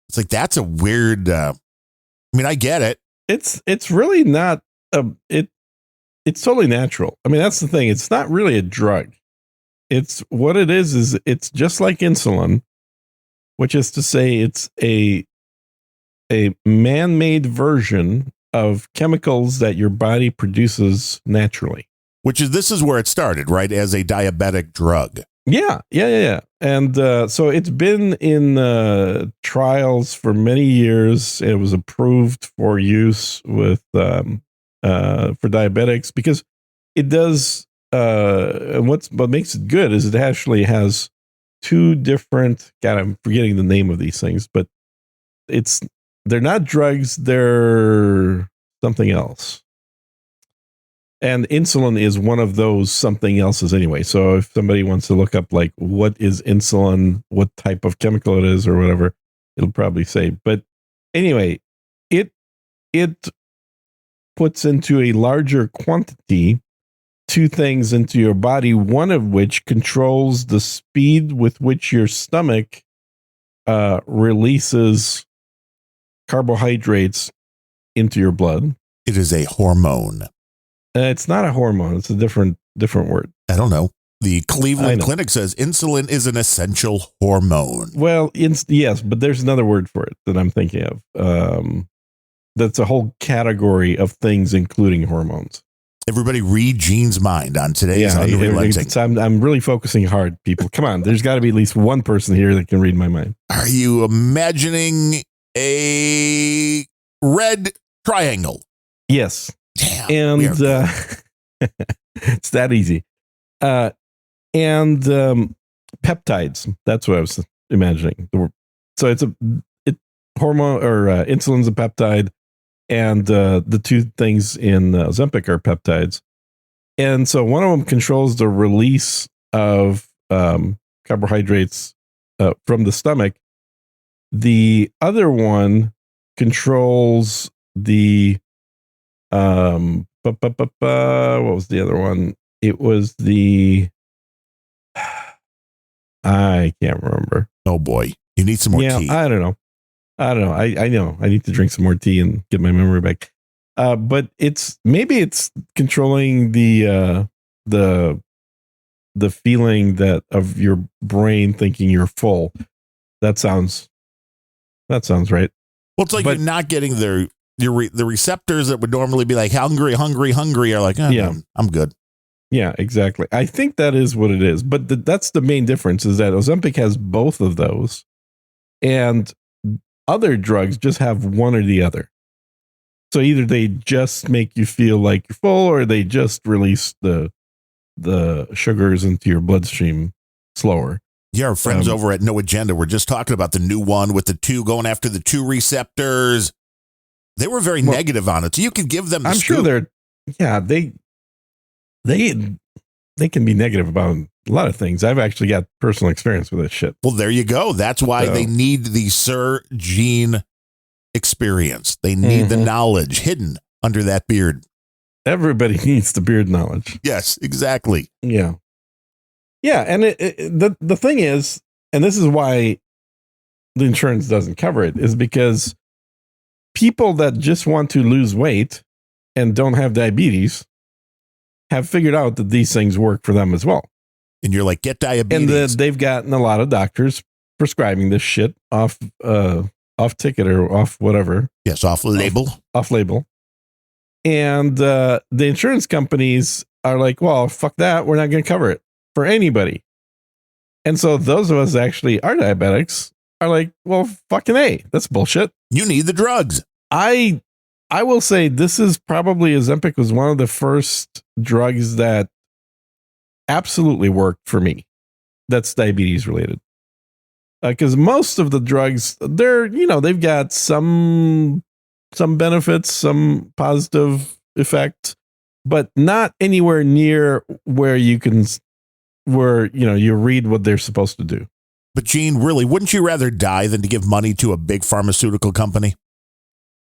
It's like, that's a weird I mean, I get it. It's really not it's totally natural. I mean, that's the thing. It's not really a drug. It's what it is it's just like insulin, which is to say it's a man-made version of chemicals that your body produces naturally. This is where it started, right? As a diabetic drug. Yeah. And so it's been in trials for many years. It was approved for use with for diabetics because it does. And what makes it good is it actually has two different. God, I'm forgetting the name of these things, but they're not drugs. They're something else. And insulin is one of those something else's anyway. So if somebody wants to look up like what is insulin, what type of chemical it is or whatever, it'll probably say. But anyway, it puts into a larger quantity two things into your body, one of which controls the speed with which your stomach releases carbohydrates into your blood. It is a hormone. It's not a hormone. It's a different word. I don't know. The Cleveland Clinic says insulin is an essential hormone. Well, yes, but there's another word for it that I'm thinking of. That's a whole category of things, including hormones. Everybody read Gene's mind on today's Unrelenting. I'm really focusing hard, people. Come on. There's got to be at least one person here that can read my mind. Are you imagining a red triangle? Yes. Damn, and it's that easy. And peptides. That's what I was imagining. So it's hormone or insulin's a peptide, and the two things in Ozempic are peptides. And so one of them controls the release of carbohydrates from the stomach. The other one controls the what was the other one? It was the I can't remember. Oh boy, you need some more tea. I don't know. I know. I need to drink some more tea and get my memory back. But it's controlling the feeling that of your brain thinking you're full. That sounds right. Well, it's like you're not getting the receptors that would normally be like hungry are like, yeah, I'm good. Yeah, exactly. I think that is what it is. But that's the main difference is that Ozempic has both of those, and other drugs just have one or the other. So either they just make you feel like you're full, or they just release the sugars into your bloodstream slower. Yeah, our friends over at No Agenda were just talking about the new one with the two going after the two receptors. They were very negative on it. So you can give them the sure they can be negative about a lot of things. I've actually got personal experience with this shit. Well, there you go. That's why they need the Sir Gene experience. They need the knowledge hidden under that beard. Everybody needs the beard knowledge. Yes, exactly. Yeah. Yeah, and the thing is, and this is why the insurance doesn't cover it, is because people that just want to lose weight and don't have diabetes have figured out that these things work for them as well. And you're like, get diabetes. And they've gotten a lot of doctors prescribing this shit off ticket or off whatever. Yes, off label. Off label. And the insurance companies are like, well, fuck that. We're not going to cover it for anybody. And so those of us that actually are diabetics are like, well, fucking A, that's bullshit. You need the drugs. I will say this is probably Ozempic was one of the first drugs that absolutely worked for me. That's diabetes related. Because most of the drugs, they've got some benefits, some positive effect, but not anywhere near where you read what they're supposed to do. But Gene, really, wouldn't you rather die than to give money to a big pharmaceutical company?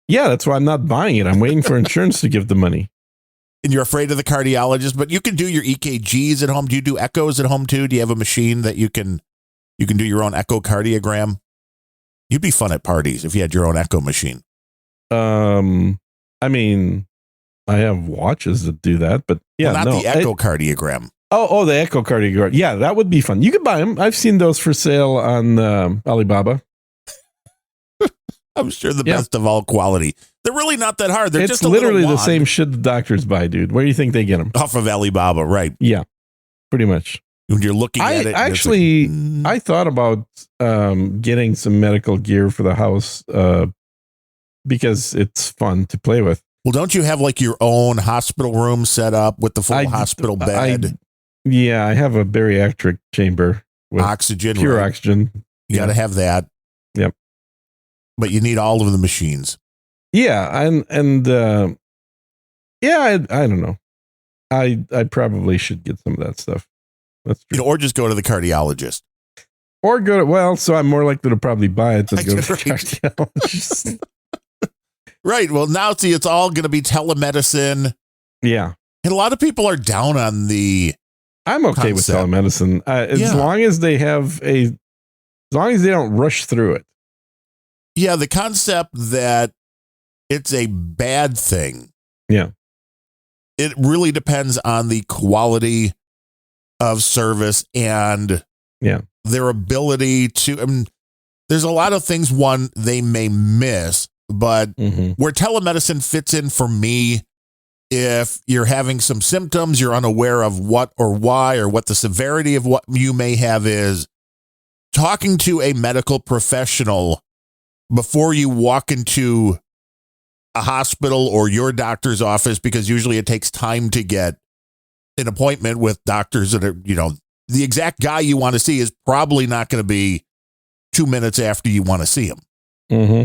Yeah, that's why I'm not buying it. I'm waiting for insurance to give the money. And you're afraid of the cardiologist, but you can do your EKGs at home. Do you do echoes at home too? Do you have a machine that you can do your own echocardiogram? You'd be fun at parties if you had your own echo machine. I mean, I have watches that do that, but yeah, well, not the echocardiogram. The echocardiogram. Yeah, that would be fun. You could buy them. I've seen those for sale on Alibaba. I'm sure the best of all quality. They're really not that hard. They're it's just a literally little the same shit the doctors buy, dude. Where do you think they get them? Off of Alibaba, right? Yeah, pretty much. When you're looking at it, actually, I thought about getting some medical gear for the house because it's fun to play with. Well, don't you have like your own hospital room set up with the full hospital bed? I have a bariatric chamber with oxygen, pure oxygen. You got to have that. Yep. But you need all of the machines. Yeah, I don't know. I probably should get some of that stuff. That's true. Or just go to the cardiologist. Or go to, so I'm more likely to probably buy it than go to the cardiologist. Right. Well, now see, it's all going to be telemedicine. Yeah. And a lot of people are down on the I'm okay with telemedicine. As long as they don't rush through it. Yeah. The concept that it's a bad thing. Yeah. It really depends on the quality of service and their ability to, there's a lot of things they may miss, but where telemedicine fits in for me, if you're having some symptoms, you're unaware of what or why or what the severity of what you may have is, talking to a medical professional before you walk into a hospital or your doctor's office, because usually it takes time to get an appointment with doctors that are, the exact guy you want to see is probably not going to be 2 minutes after you want to see him. Mm-hmm.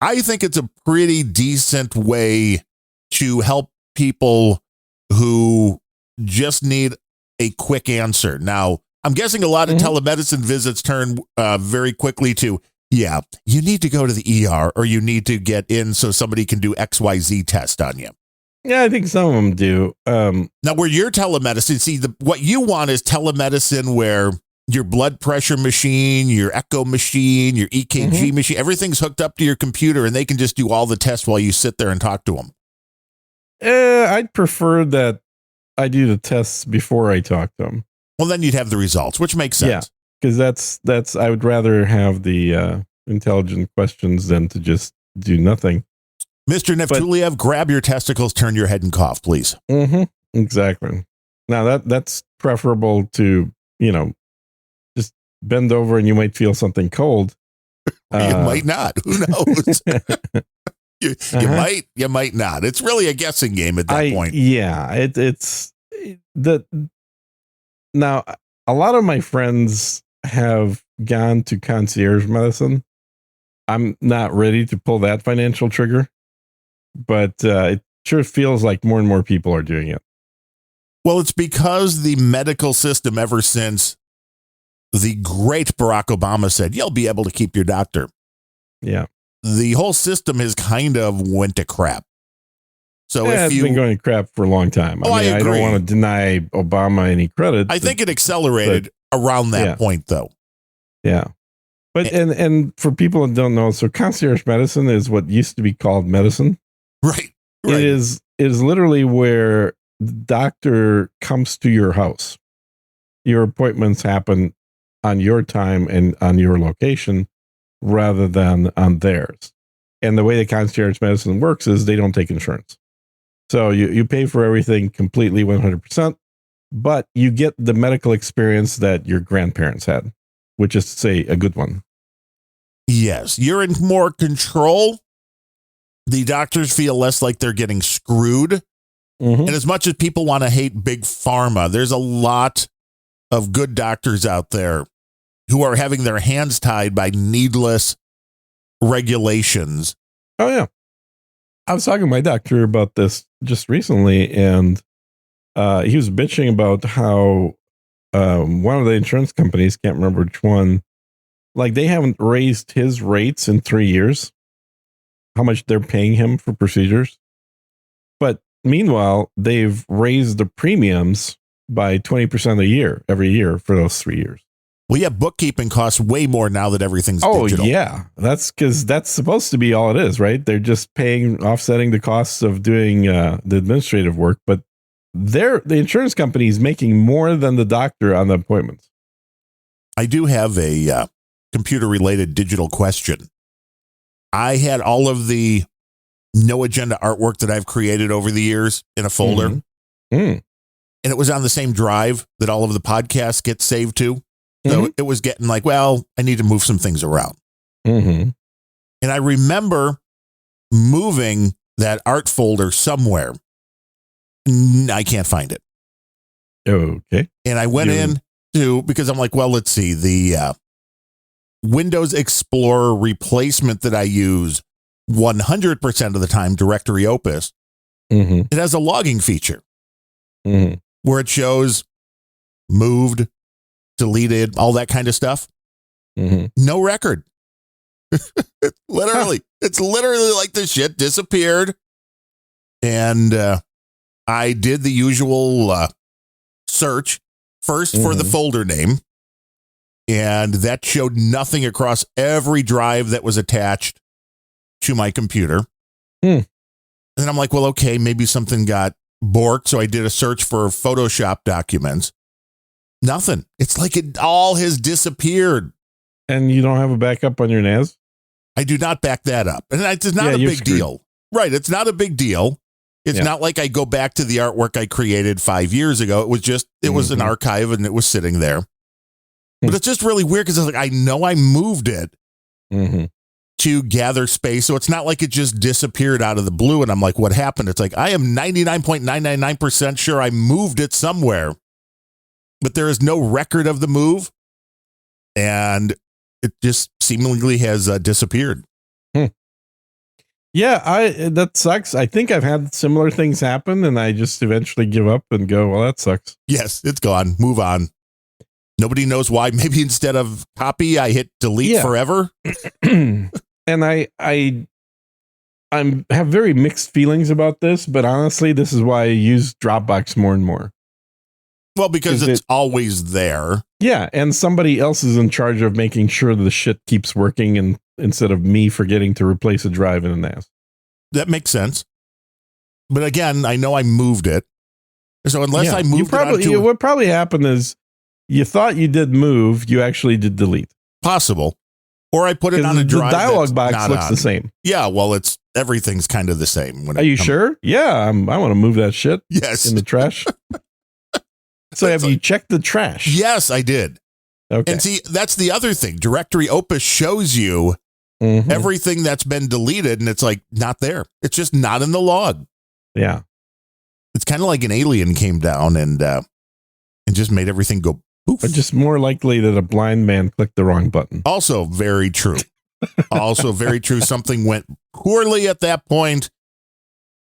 I think it's a pretty decent way to help people who just need a quick answer. Now, I'm guessing a lot of telemedicine visits turn very quickly to, you need to go to the ER or you need to get in so somebody can do XYZ test on you. Yeah, I think some of them do. Now, where your telemedicine, what you want is telemedicine where your blood pressure machine, your echo machine, your EKG machine, everything's hooked up to your computer and they can just do all the tests while you sit there and talk to them. I'd prefer that I do the tests before I talk to them. Well, then you'd have the results, which makes sense. Yeah, because that's I would rather have the intelligent questions than to just do nothing. Mr. Neftuliev, grab your testicles, turn your head and cough, please. Exactly. Now that's preferable to, just bend over and you might feel something cold. You might not. Who knows? You might not. It's really a guessing game at that point. Yeah, it's the. Now, a lot of my friends have gone to concierge medicine. I'm not ready to pull that financial trigger, but it sure feels like more and more people are doing it. Well, it's because the medical system, ever since the great Barack Obama said, you'll be able to keep your doctor. Yeah. The whole system has kind of went to crap. So it's been going to crap for a long time. I don't want to deny Obama any credit. I think it accelerated around that point, though. Yeah. But and for people that don't know, so concierge medicine is what used to be called medicine. Right. It is literally where the doctor comes to your house. Your appointments happen on your time and on your location rather than on theirs. And the way the concierge medicine works is they don't take insurance. So you pay for everything completely 100%, but you get the medical experience that your grandparents had, which is to say a good one. Yes, you're in more control. The doctors feel less like they're getting screwed. And as much as people want to hate big pharma, there's a lot of good doctors out there who are having their hands tied by needless regulations. Oh, yeah. I was talking to my doctor about this just recently, and he was bitching about how one of the insurance companies, can't remember which one, like they haven't raised his rates in 3 years, how much they're paying him for procedures. But meanwhile, they've raised the premiums by 20% a year, every year for those 3 years. Well, yeah, bookkeeping costs way more now that everything's Oh, digital. yeah. That's because that's supposed to be all it is, right? They're just offsetting the costs of doing the administrative work, but the insurance company is making more than the doctor on the appointments. I do have a computer-related digital question. I had all of the no agenda artwork that I've created over the years in a folder, and it was on the same drive that all of the podcasts get saved to. So it was getting like, well, I need to move some things around. And I remember moving that art folder somewhere. I can't find it. Okay. And I went in to, because I'm like, well, let's see, the Windows Explorer replacement that I use 100% of the time, Directory Opus, it has a logging feature where it shows moved, deleted, all that kind of stuff. No record. It's literally like the shit disappeared. And I did the usual search first for the folder name. And that showed nothing across every drive that was attached to my computer. And then I'm like, well, okay, maybe something got borked. So I did a search for Photoshop documents. Nothing. It's like it all has disappeared. And you don't have a backup on your NAS? I do not back that up. And it's not a big deal. Right. It's not a big deal. It's not like I go back to the artwork I created 5 years ago. It was just, it was an archive and it was sitting there. But it's just really weird because I was like, I know I moved it to gather space. So it's not like it just disappeared out of the blue. And I'm like, what happened? It's like, I am 99.999% sure I moved it somewhere. But there is no record of the move, and it just seemingly has disappeared. Yeah, that sucks. I think I've had similar things happen, and I just eventually give up and go, well, that sucks. Yes, it's gone. Move on. Nobody knows why. Maybe instead of copy, I hit delete forever. And I have very mixed feelings about this, but honestly, this is why I use Dropbox more and more. Well, because it's always there. Yeah, and somebody else is in charge of making sure the shit keeps working, and instead of me forgetting to replace a drive in a NAS. That makes sense. But again, I know I moved it. So unless I moved it what probably happened is you thought you did move, you actually did delete. Possible. Or I put it on a drive. The dialog box looks the same. Yeah, well, everything's kind of the same. Are you sure? Yeah, I want to move that shit. Yes. In the trash. So have you checked the trash? Yes, I did. Okay. And see, that's the other thing. Directory Opus shows you everything that's been deleted, and it's like not there. It's just not in the log. Yeah. It's kind of like an alien came down and just made everything go poof. But just more likely that a blind man clicked the wrong button. Also very true. Something went poorly at that point.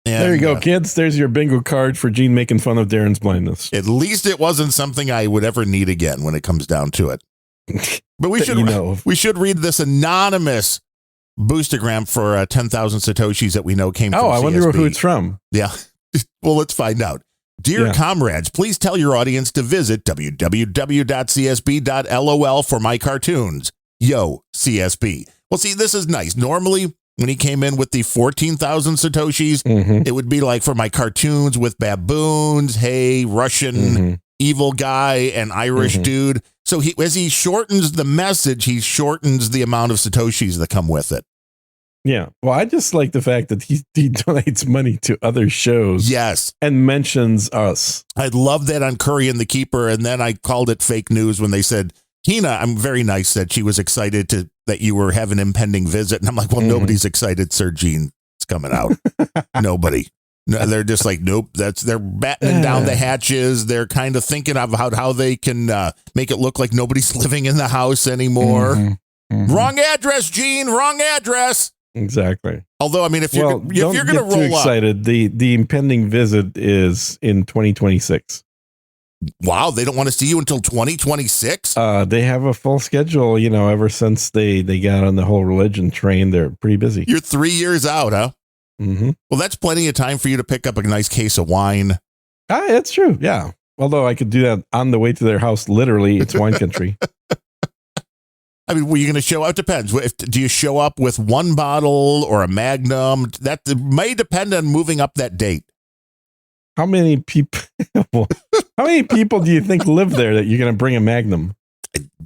And, there you go, kids. There's your bingo card for Gene making fun of Darren's blindness. At least it wasn't something I would ever need again when it comes down to it. But we should read this anonymous boostergram for 10,000 Satoshis that we know came from CSB. I wonder who it's from. Yeah. Well, let's find out. Dear comrades, please tell your audience to visit www.csb.lol for my cartoons. Yo, CSB. Well, see, this is nice. Normally, when he came in with the 14,000 Satoshis, it would be like for my cartoons with baboons, hey, Russian evil guy, and Irish dude. So as he shortens the message, he shortens the amount of Satoshis that come with it. Yeah. Well, I just like the fact that he donates money to other shows. Yes. And mentions us. I love that on Curry and the Keeper. And then I called it fake news when they said, Tina, I'm very nice that she was excited that you were having an impending visit. And I'm like, well, nobody's excited, Sir Gene. It's coming out. Nobody. No, they're just like, nope. They're battening down the hatches. They're kind of thinking about how they can make it look like nobody's living in the house anymore. Wrong address, Gene. Wrong address. Exactly. Although, I mean, if you're going to roll excited, the impending visit is in 2026. Wow, they don't want to see you until 2026? They have a full schedule, ever since they got on the whole religion train. They're pretty busy. You're 3 years out, huh? Well, that's plenty of time for you to pick up a nice case of wine. That's true. Yeah. Although I could do that on the way to their house. Literally, it's wine country. I mean, were you going to show up? It depends. Do you show up with one bottle or a Magnum? That may depend on moving up that date. How many people? How many people do you think live there that you're going to bring a Magnum?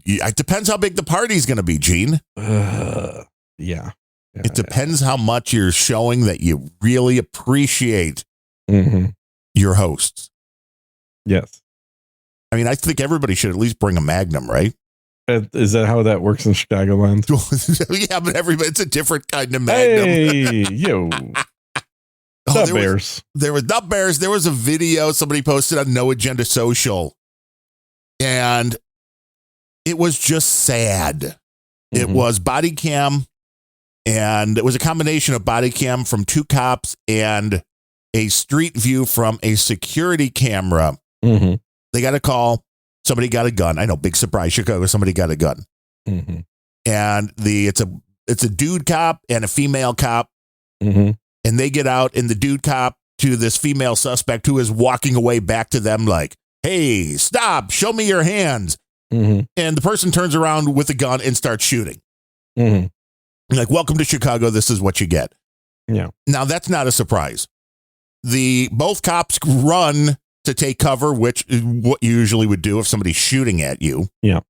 It depends how big the party's going to be, Gene. Yeah. It depends how much you're showing that you really appreciate your hosts. Yes. I mean, I think everybody should at least bring a Magnum, right? Is that how that works in Chicagoland? Yeah, but it's a different kind of Magnum. Hey, yo. Oh, Bears. There was Nut Bears. There was a video somebody posted on No Agenda Social, and it was just sad. It was body cam, and it was a combination of body cam from two cops and a street view from a security camera. They got a call. Somebody got a gun. I know, big surprise, Chicago. Somebody got a gun, and it's a dude cop and a female cop, and they get out, and the dude cop to this female suspect who is walking away back to them like, "Hey, stop! Show me your hands." And the person turns around with a gun and starts shooting. Like, welcome to Chicago. This is what you get. Yeah. Now that's not a surprise. Both cops run to take cover, which is what you usually would do if somebody's shooting at you. Yeah.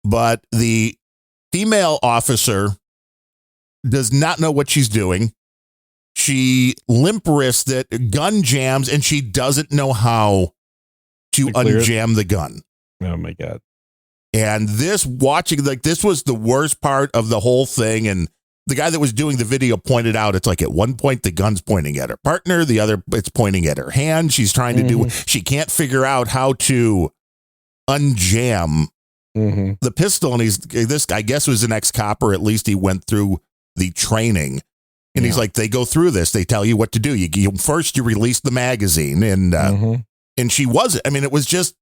But the female officer does not know what she's doing. She limp wrists it, gun jams, and she doesn't know how to unjam the gun. Oh my God. And this was the worst part of the whole thing. And the guy that was doing the video pointed out, it's like at one point the gun's pointing at her partner, the other it's pointing at her hand. She's trying to she can't figure out how to unjam the pistol. And this I guess was an ex-cop, or at least he went through the training. And he's like, they go through this. They tell you what to do. You first you release the magazine, and she wasn't. I mean, it was just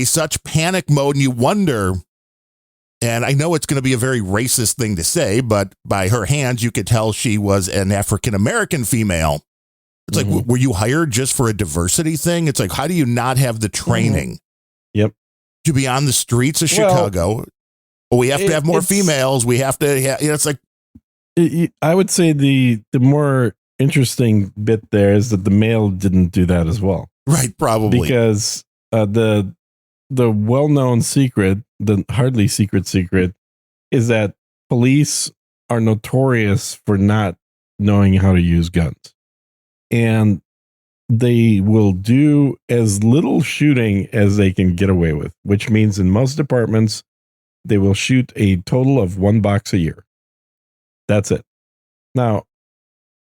such panic mode, and you wonder. And I know it's going to be a very racist thing to say, but by her hands, you could tell she was an African-American female. It's like, were you hired just for a diversity thing? It's like, how do you not have the training? Yep. To be on the streets of Chicago? Well, we have to have more females. We have to, it's like. I would say the more interesting bit there is that the male didn't do that as well. Right, probably. Because the well-known secret, the hardly secret is that police are notorious for not knowing how to use guns. And they will do as little shooting as they can get away with, which means in most departments, they will shoot a total of 1 box a year. That's it. Now,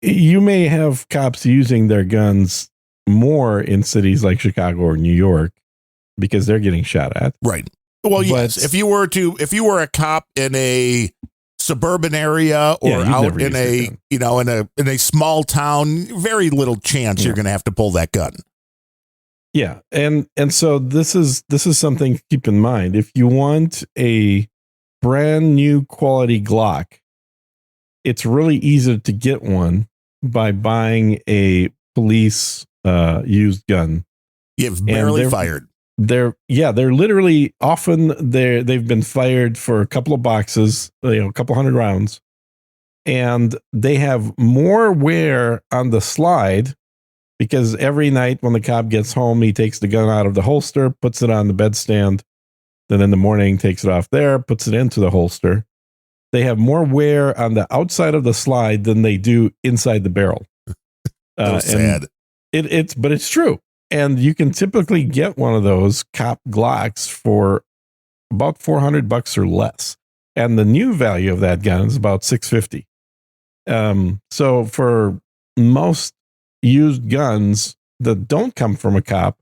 you may have cops using their guns more in cities like Chicago or New York, because they're getting shot at. Right. Well, yes. If you were a cop in a suburban area or out in a small town, very little chance you're going to have to pull that gun. Yeah. And so this is something to keep in mind. If you want a brand new quality Glock, it's really easy to get one by buying a police used gun. You've barely fired. They're literally often they've been fired for a couple of boxes, a couple hundred rounds, and they have more wear on the slide because every night when the cop gets home, he takes the gun out of the holster, puts it on the bedstand, then in the morning takes it off there, puts it into the holster. They have more wear on the outside of the slide than they do inside the barrel. Sad. But it's true. And you can typically get one of those cop Glocks for about $400 or less. And the new value of that gun is about $650. So for most used guns that don't come from a cop,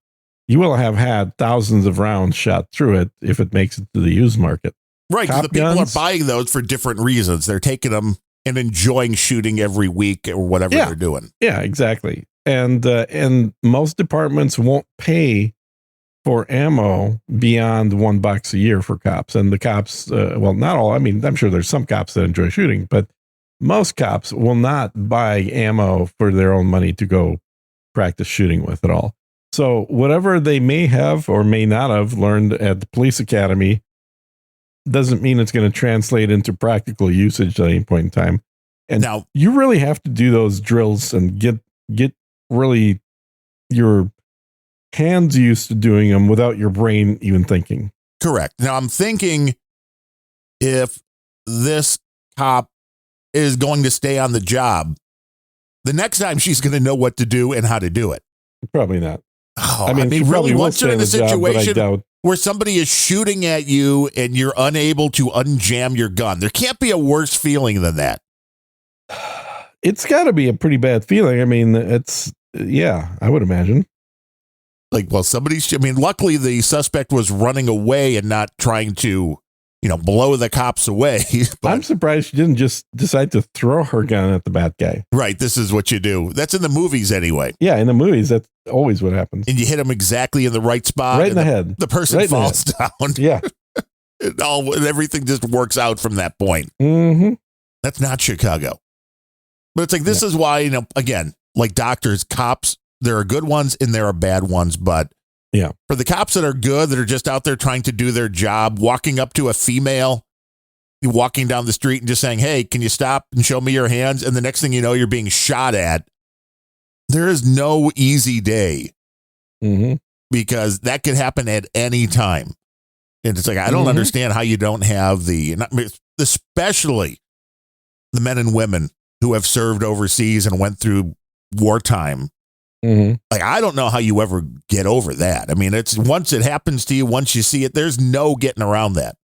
you will have had thousands of rounds shot through it if it makes it to the used market. Right. Because the people are buying those for different reasons. They're taking them and enjoying shooting every week or whatever they're doing. Yeah, exactly. And most departments won't pay for ammo beyond 1 box a year for cops. And the cops, not all. I mean, I'm sure there's some cops that enjoy shooting, but most cops will not buy ammo for their own money to go practice shooting with at all. So whatever they may have or may not have learned at the police academy, doesn't mean it's going to translate into practical usage at any point in time. And now you really have to do those drills and get really your hands used to doing them without your brain even thinking. correct. Now I'm thinking if this cop is going to stay on the job, the next time she's going to know what to do and how to do it. Probably not. Oh, I mean, she probably really, will once you're stay in on a the job, but I situation doubt. where somebody is shooting at you and you're unable to unjam your gun, there can't be a worse feeling than that. It's got to be a pretty bad feeling. I mean, I would imagine. Like, well, luckily the suspect was running away and not trying to, blow the cops away. But, I'm surprised she didn't just decide to throw her gun at the bad guy. right. This is what you do. That's in the movies anyway. Yeah, in the movies, that's always what happens. And you hit him exactly in the right spot. Right in the head. The person Right in the falls down. Yeah. And everything just works out from that point. Mm-hmm. That's not Chicago. But it's like, this is why, again, like doctors, cops, there are good ones and there are bad ones. But yeah, for the cops that are good, that are just out there trying to do their job, walking up to a female, walking down the street and just saying, hey, can you stop and show me your hands? And the next thing you know, you're being shot at. There is no easy day because that could happen at any time. And it's like, I don't understand how you don't have especially the men and women who have served overseas and went through wartime. Like, I don't know how you ever get over that. I mean, it's once it happens to you, once you see it, there's no getting around that.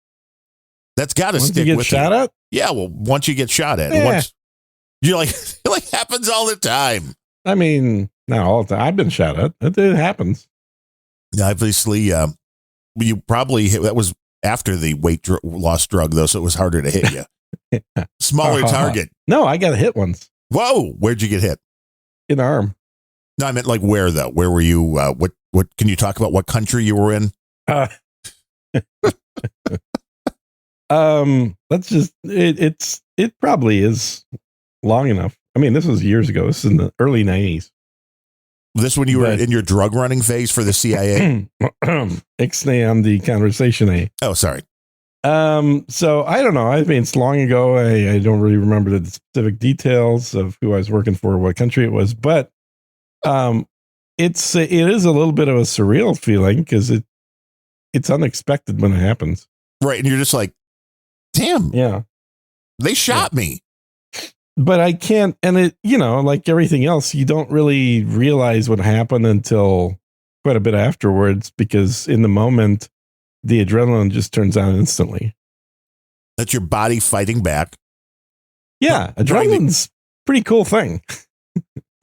That's got to stick with you. Once you get shot at? Yeah, well, once you get shot at, you're like, it like happens all the time. I mean, not all the time. I've been shot at. It happens. Obviously, you probably that was after the weight loss drug, though, so it was harder to hit you. Smaller target. No, I got hit once. Whoa, where'd you get hit? In the arm. No, I meant like where though? Where were you? What can you talk about? What country you were in? Let's just it probably is long enough. I mean, this was years ago. This is in the early 90s. This when you were in your drug running phase for the CIA? Ixnay on the conversation. Oh, sorry. So I don't know. I mean, it's long ago. I don't really remember the specific details of who I was working for, what country it was, but it is a little bit of a surreal feeling because it's unexpected when it happens. Right. And you're just like, damn. Yeah. They shot me. But I can't, and it, like everything else, you don't really realize what happened until quite a bit afterwards, because in the moment, the adrenaline just turns on instantly. That's your body fighting back. Yeah. Adrenaline's pretty cool thing.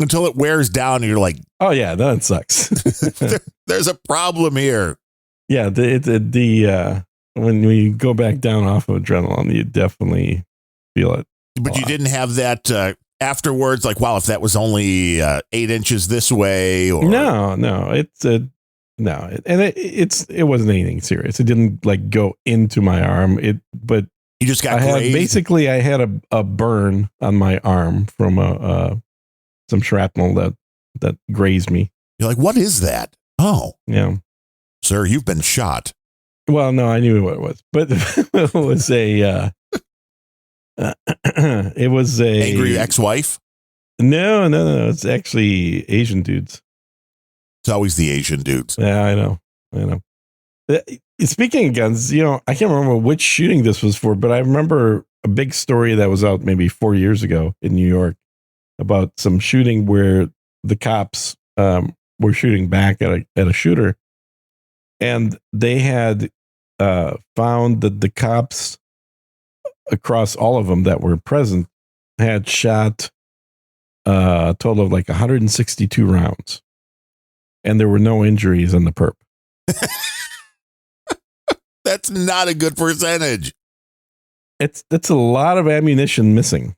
Until it wears down and you're like, oh yeah, then it sucks. There's a problem here. Yeah. When we go back down off of adrenaline, you definitely feel it. But you didn't have that afterwards, like, wow, if that was only 8 inches this way, or no, it wasn't anything serious. It didn't like go into my arm. But you just got basically I had a burn on my arm from some shrapnel that grazed me. You're like, what is that? Oh, yeah, sir, you've been shot. Well, no, I knew what it was, but it was a. It was a angry ex-wife. No. It's actually Asian dudes. It's always the Asian dudes. Yeah, I know. Speaking of guns, I can't remember which shooting this was for, but I remember a big story that was out maybe 4 years ago in New York about some shooting where the cops were shooting back at a shooter, and they had found that the cops across all of them that were present had shot a total of like 162 rounds, and there were no injuries in the perp. That's not a good percentage. That's a lot of ammunition missing.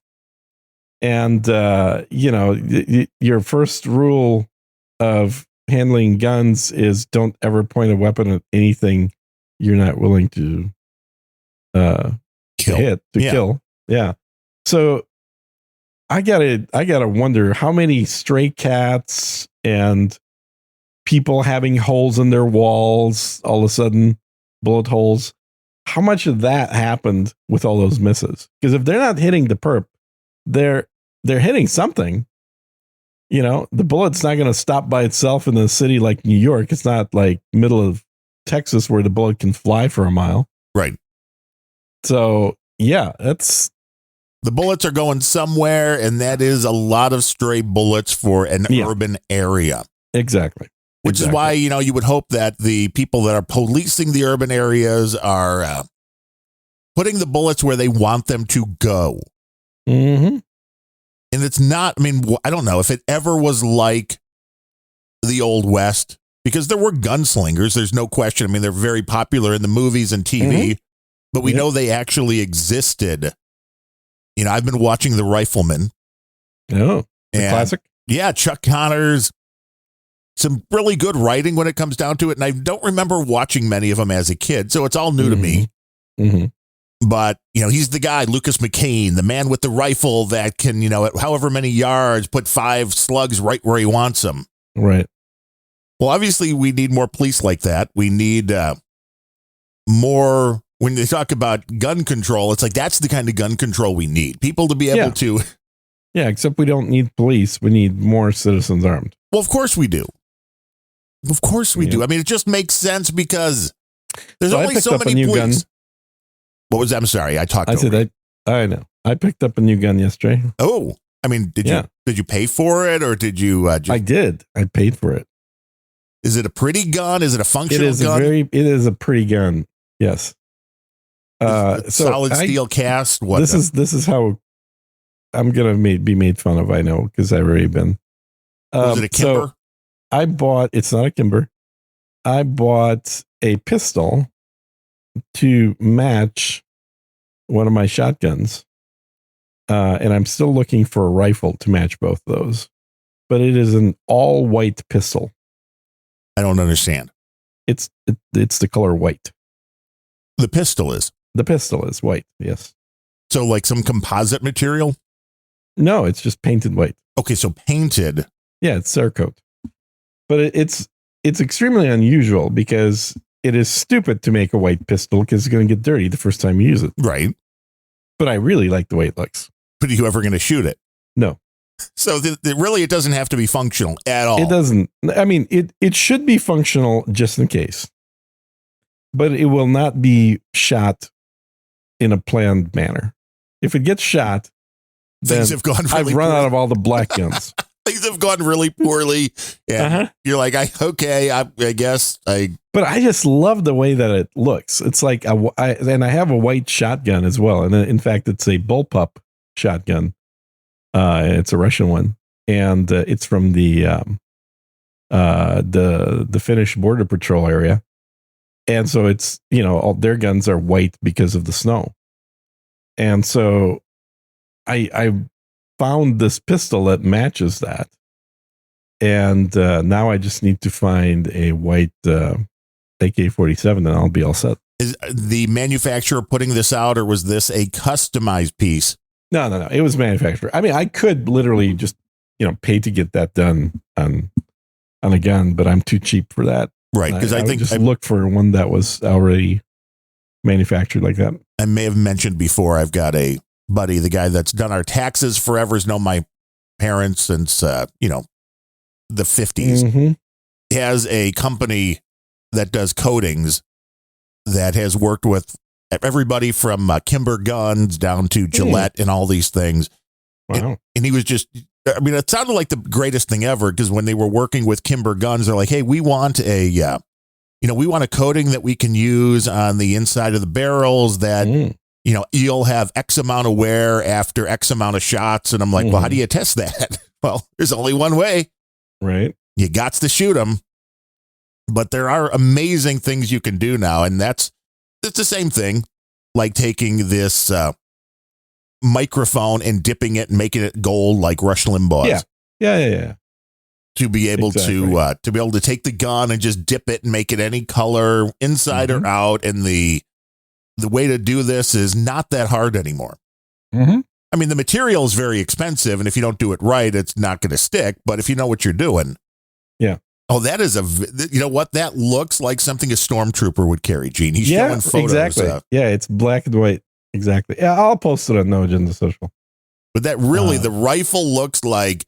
And, your first rule of handling guns is don't ever point a weapon at anything you're not willing to kill. Yeah. So I gotta wonder how many stray cats and people having holes in their walls, all of a sudden bullet holes, how much of that happened with all those misses? Because if they're not hitting the perp, they're hitting something. The bullet's not going to stop by itself in a city like New York. It's not like middle of Texas where the bullet can fly for a mile. Right. So, yeah, the bullets are going somewhere, and that is a lot of stray bullets for an urban area. Exactly. Which is why, you would hope that the people that are policing the urban areas are putting the bullets where they want them to go. Mm-hmm. And it's not, I don't know if it ever was like the Old West, because there were gunslingers. There's no question. They're very popular in the movies and TV, but we know they actually existed. I've been watching The Rifleman. Oh, classic. Yeah, Chuck Connors. Some really good writing when it comes down to it. And I don't remember watching many of them as a kid, so it's all new to me. Mm-hmm. But, he's the guy, Lucas McCain, the man with the rifle that can, at however many yards, put 5 slugs right where he wants them. Right. Well, obviously, we need more police like that. We need more. When they talk about gun control, it's like that's the kind of gun control we need. People to be able to. Yeah, except we don't need police. We need more citizens armed. Well, of course we do. Of course we do. It just makes sense because there's only so many police. Gun. What was that? I'm sorry. I said that. I know. I picked up a new gun yesterday. Oh, did you pay for it or did you? I did. I paid for it. Is it a pretty gun? Is it a functional gun? It is a pretty gun. Yes. Solid steel cast. What? This is how I'm gonna be made fun of. I know because I've already been. Was it a Kimber? So I bought. It's not a Kimber. I bought a pistol to match one of my shotguns, and I'm still looking for a rifle to match both those. But it is an all white pistol. I don't understand. It's the color white. The pistol is white. Yes. So like some composite material? No, it's just painted white. Okay, so painted. Yeah, it's Cerakote. But it's extremely unusual because it is stupid to make a white pistol because it's going to get dirty the first time you use it. Right. But I really like the way it looks. But are you ever going to shoot it? No. So it doesn't have to be functional at all. It doesn't. It should be functional just in case. But it will not be shot in a planned manner. If it gets shot, things have gone really I've run out of all the black guns. Things have gone really poorly. And you're like, I guess. But I just love the way that it looks. It's like, and I have a white shotgun as well. And in fact, it's a bullpup shotgun. It's a Russian one. And it's from the Finnish border patrol area. And so it's, all their guns are white because of the snow. And so I found this pistol that matches that. And now I just need to find a white AK-47 and I'll be all set. Is the manufacturer putting this out or was this a customized piece? No. It was manufactured. I could literally just, pay to get that done on a gun, but I'm too cheap for that. Right. Because I think just look for one that was already manufactured like that. I may have mentioned before, I've got a buddy, the guy that's done our taxes forever, has known my parents since, the 50s. Mm-hmm. He has a company that does coatings that has worked with everybody from Kimber guns down to Gillette and all these things. Wow. And he was just, it sounded like the greatest thing ever because when they were working with Kimber guns, they're like, hey, we want a coating that we can use on the inside of the barrels that, you'll have X amount of wear after X amount of shots. And I'm like, well, how do you test that? Well, there's only one way. Right. You got to shoot them. But there are amazing things you can do now. And it's the same thing, like taking this microphone and dipping it and making it gold like Rush Limbaugh's. Yeah. To be able to take the gun and just dip it and make it any color inside or out. And the way to do this is not that hard anymore. Mm-hmm. The material is very expensive. And if you don't do it right, it's not going to stick. But if you know what you're doing, Oh, that is you know what? That looks like something a stormtrooper would carry, Gene. He's showing photos. Exactly. Yeah, it's black and white. Exactly. Yeah, I'll post it on No Agenda Social. But that really, the rifle looks like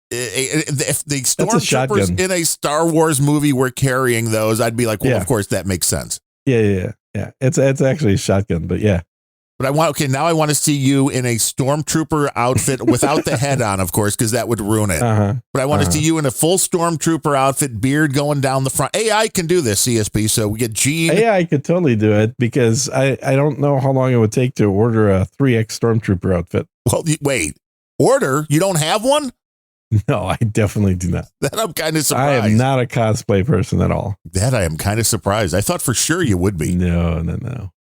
if the stormtroopers in a Star Wars movie were carrying those, I'd be like, well, of course, that makes sense. Yeah. It's actually a shotgun, but yeah. But now I want to see you in a stormtrooper outfit without the head on, of course, because that would ruin it. But I want to see you in a full stormtrooper outfit, beard going down the front. AI can do this, CSP. So we get Gene. AI could totally do it because I don't know how long it would take to order a 3X stormtrooper outfit. Well, wait, order? You don't have one? No, I definitely do not. That I'm kind of surprised. I am not a cosplay person at all. That I am kind of surprised. I thought for sure you would be. No.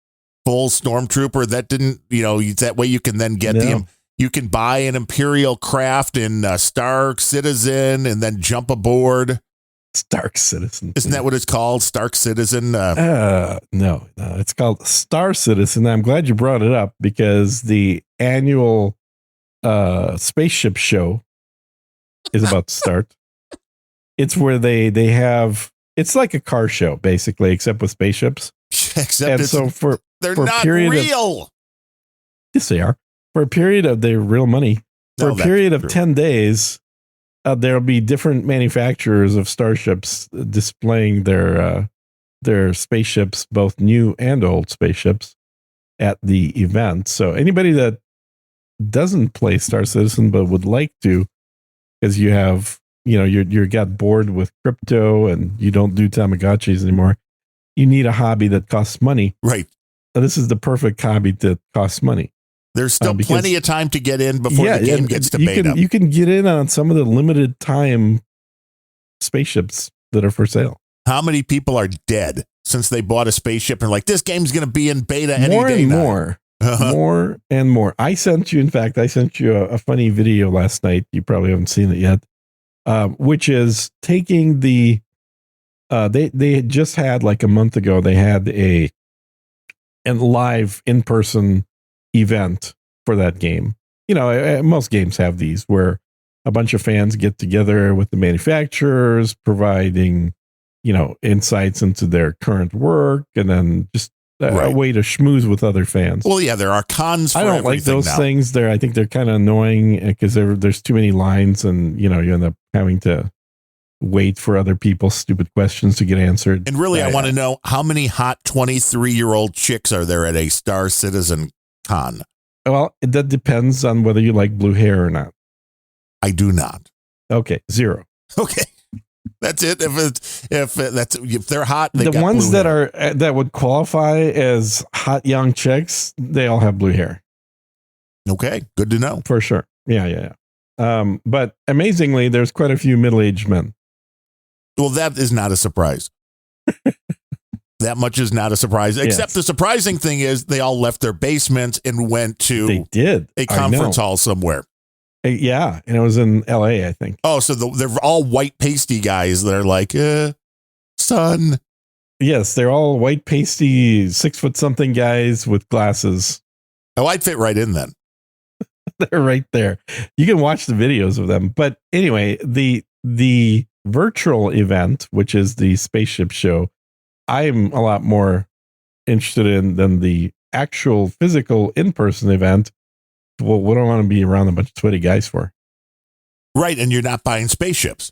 Full stormtrooper. That didn't, that way you can then get you can buy an Imperial craft in Stark Citizen and then jump aboard. Stark Citizen. Isn't that what it's called? Stark Citizen? No, it's called Star Citizen. I'm glad you brought it up because the annual spaceship show is about to start. It's where they have, it's like a car show basically, except with spaceships. They're not real. Yes, they are. For a period of their real money, for a period of 10 days, there'll be different manufacturers of starships displaying their spaceships, both new and old spaceships, at the event. So anybody that doesn't play Star Citizen but would like to, because you have, you got bored with crypto and you don't do Tamagotchis anymore, you need a hobby that costs money. Right. This is the perfect hobby that costs money. There's still plenty of time to get in before the game gets to beta. You can get in on some of the limited time spaceships that are for sale. How many people are dead since they bought a spaceship and like, this game's going to be in beta any day now? More and more. I sent you a funny video last night. You probably haven't seen it yet, which is taking the they had just had like a month ago, they had a live in-person event for that game. Most games have these where a bunch of fans get together with the manufacturers, providing, insights into their current work, and then just a way to schmooze with other fans. Well, yeah, there are cons for I don't like those things. I think they're kind of annoying because there's too many lines and, you end up having to wait for other people's stupid questions to get answered. And really, I want to know how many hot 23-year-old chicks are there at a Star Citizen con? Well, that depends on whether you like blue hair or not. I do not. Okay, 0. Okay, that's it. If they're hot, the ones that would qualify as hot young chicks, they all have blue hair. Okay, good to know for sure. Yeah. But amazingly, there's quite a few middle-aged men. Well, that is not a surprise. That much is not a surprise. Except the surprising thing is they all left their basements and went to a conference hall somewhere. Yeah, and it was in LA, I think. Oh, so they're all white pasty guys that are like, son. Yes, they're all white pasty, 6-foot-something guys with glasses. Oh, I'd fit right in then. They're right there. You can watch the videos of them. But anyway, the virtual event, which is the spaceship show, I'm a lot more interested in than the actual physical in-person event. Well, what do I want to be around a bunch of sweaty guys for? Right, and you're not buying spaceships.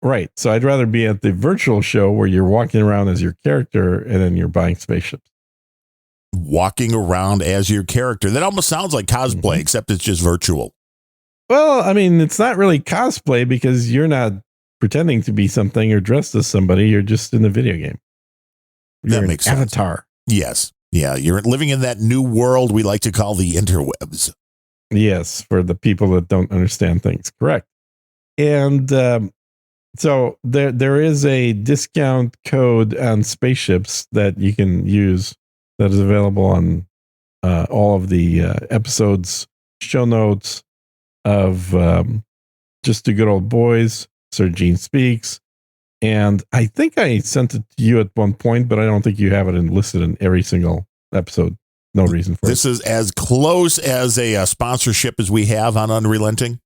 Right. So I'd rather be at the virtual show where you're walking around as your character and then you're buying spaceships. Walking around as your character. That almost sounds like cosplay, except it's just virtual. Well, I mean, it's not really cosplay because you're not pretending to be something or dressed as somebody. You're just in the video game. You're that makes sense. Avatar. Yes. Yeah. You're living in that new world we like to call the interwebs. Yes. For the people that don't understand things. Correct. And so there is a discount code on spaceships that you can use that is available on all of the episodes, show notes of Just the Good Old Boys, Sir Gene Speaks. And I think I sent it to you at one point, but I don't think you have it listed in every single episode. No reason for this. This is as close as a sponsorship as we have on Unrelenting.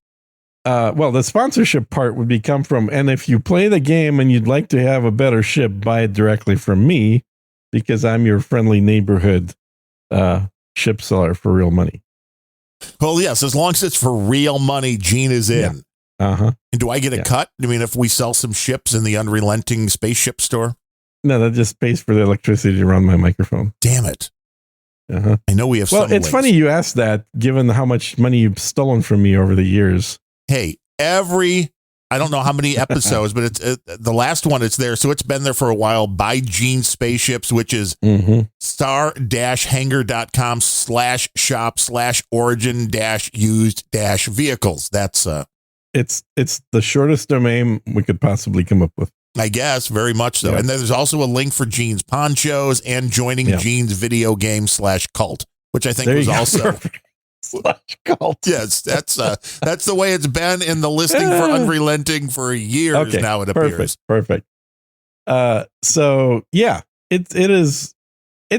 Well, the sponsorship part would come from, and if you play the game and you'd like to have a better ship, buy it directly from me because I'm your friendly neighborhood ship seller for real money. Well, yes, as long as it's for real money, Gene is in. Yeah. Uh-huh. And do I get a cut? I mean, if we sell some ships in the unrelenting spaceship store? No, that just pays for the electricity to run my microphone. Damn it. Uh-huh. I know we have Well, some it's links. funny you asked that, given how much money you've stolen from me over the years. Hey, I don't know how many episodes, but it's the last one. It's there. So it's been there for a while. Buy Gene Spaceships, which is star-hanger.com/shop/origin-used-vehicles. That's it's the shortest domain we could possibly come up with. I guess very much so. Yeah. And then there's also a link for Gene's ponchos and joining Gene's video game /cult, which I think was also /cult. Yes, that's the way it's been in the listing for Unrelenting for years now. It appears perfect. So yeah, it's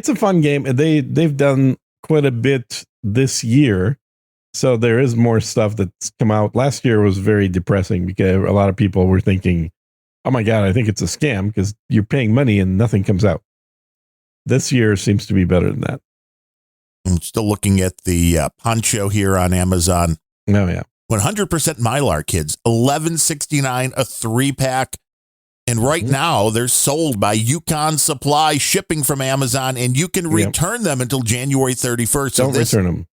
a fun game. They've done quite a bit this year, so there is more stuff that's come out. Last year was very depressing because a lot of people were thinking, "Oh my God, I think it's a scam," because you're paying money and nothing comes out. This year seems to be better than that. I'm still looking at the poncho here on Amazon. Oh yeah, 100% Mylar, kids, $11.69 a 3-pack, and right now they're sold by Yukon Supply, shipping from Amazon, and you can return them until January 31st. Don't return them.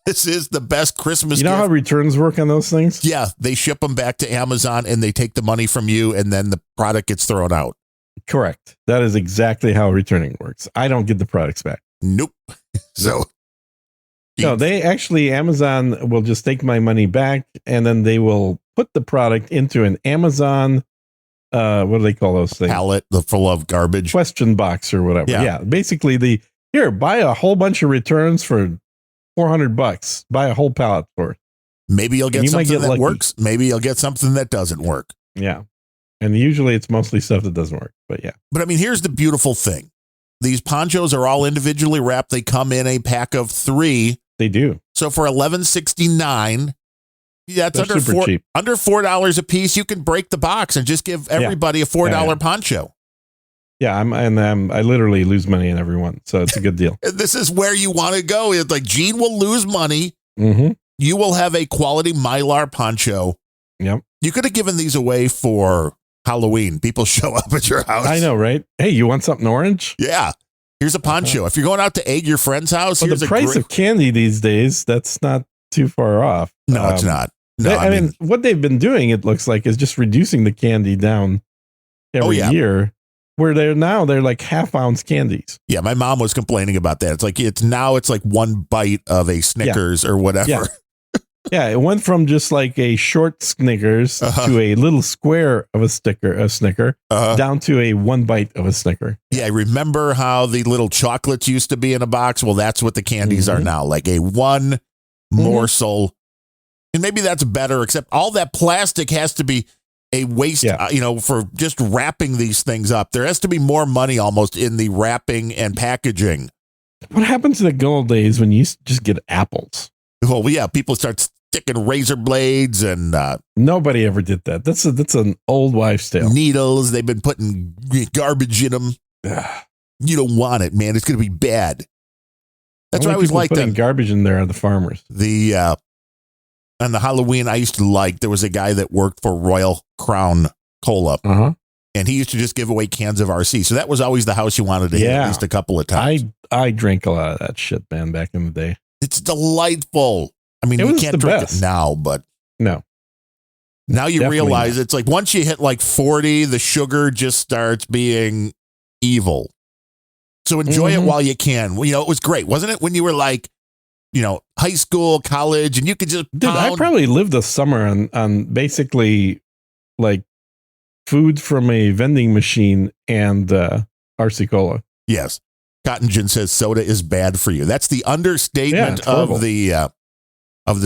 This is the best Christmas. You know how returns work on those things? Yeah, they ship them back to Amazon and they take the money from you, and then the product gets thrown out. Correct. That is exactly how returning works. I don't get the products back. Nope. So. No, Amazon will just take my money back, and then they will put the product into an Amazon, what do they call those things? Pallet full of garbage. Question box or whatever. Yeah. Basically buy a whole bunch of returns for $400. Buy a whole pallet for it. Maybe you'll get something that works. Maybe you'll get something that doesn't work. Yeah. And usually it's mostly stuff that doesn't work, but yeah. But I mean, here's the beautiful thing. These ponchos are all individually wrapped. They come in a pack of 3. They do. So for $11.69, it's under $4 a piece. You can break the box and just give everybody a $4 poncho. Yeah, I literally lose money in every one, so it's a good deal. This is where you want to go. It's like Gene will lose money. Mm-hmm. You will have a quality Mylar poncho. Yep. You could have given these away for Halloween. People show up at your house. I know, right? Hey, you want something orange? Yeah. Here's a poncho. If you're going out to egg your friend's house, well, the price of candy these days, that's not too far off. No, it's not. No, I mean, what they've been doing, it looks like, is just reducing the candy down every year, where they're like half-ounce candies. Yeah, my mom was complaining about that. It's like 1 bite of a Snickers or whatever. Yeah. Yeah, it went from just like a short Snickers to a little square of a Snicker, down to a 1 bite of a Snicker. Yeah, I remember how the little chocolates used to be in a box. Well, that's what the candies are now, like a 1 morsel. And maybe that's better, except all that plastic has to be a waste, for just wrapping these things up. There has to be more money almost in the wrapping and packaging. What happened to the good old days when you used to just get apples? Well, yeah, people start sticking razor blades and nobody ever did that. That's an old wives' tale. Needles. They've been putting garbage in them. You don't want it, man. It's going to be bad. That's why I always like putting garbage in there on the farmers. On the Halloween, I used to there was a guy that worked for Royal Crown Cola, and he used to just give away cans of RC. So that was always the house you wanted to hit at least a couple of times. I drank a lot of that shit, man, back in the day. It's delightful. I mean, you can't drink it now, but no. Now you realize it's like once you hit like 40, the sugar just starts being evil. So enjoy it while you can. Well, it was great, wasn't it? When you were like, high school, college, and you could just Dude, I probably lived a summer on basically like food from a vending machine and RC Cola. Yes. Cotton Gin says soda is bad for you. That's the understatement of the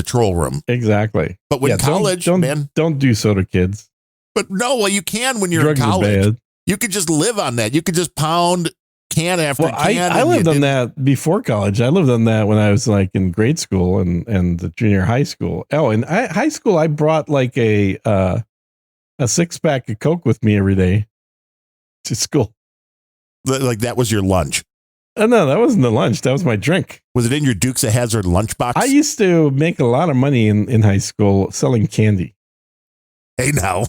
troll room. Exactly. But when college, don't do soda, kids. But no, well, you can when you're Drugs in college. are bad. You could just live on that. You could just pound can after Well, can. I lived on that before college. I lived on that when I was like in grade school and the junior high school. Oh, in high school, I brought like a 6-pack of Coke with me every day to school. Like that was your lunch. No, that wasn't the lunch. That was my drink. Was it in your Dukes of Hazzard lunchbox? I used to make a lot of money in high school selling candy. Hey, now.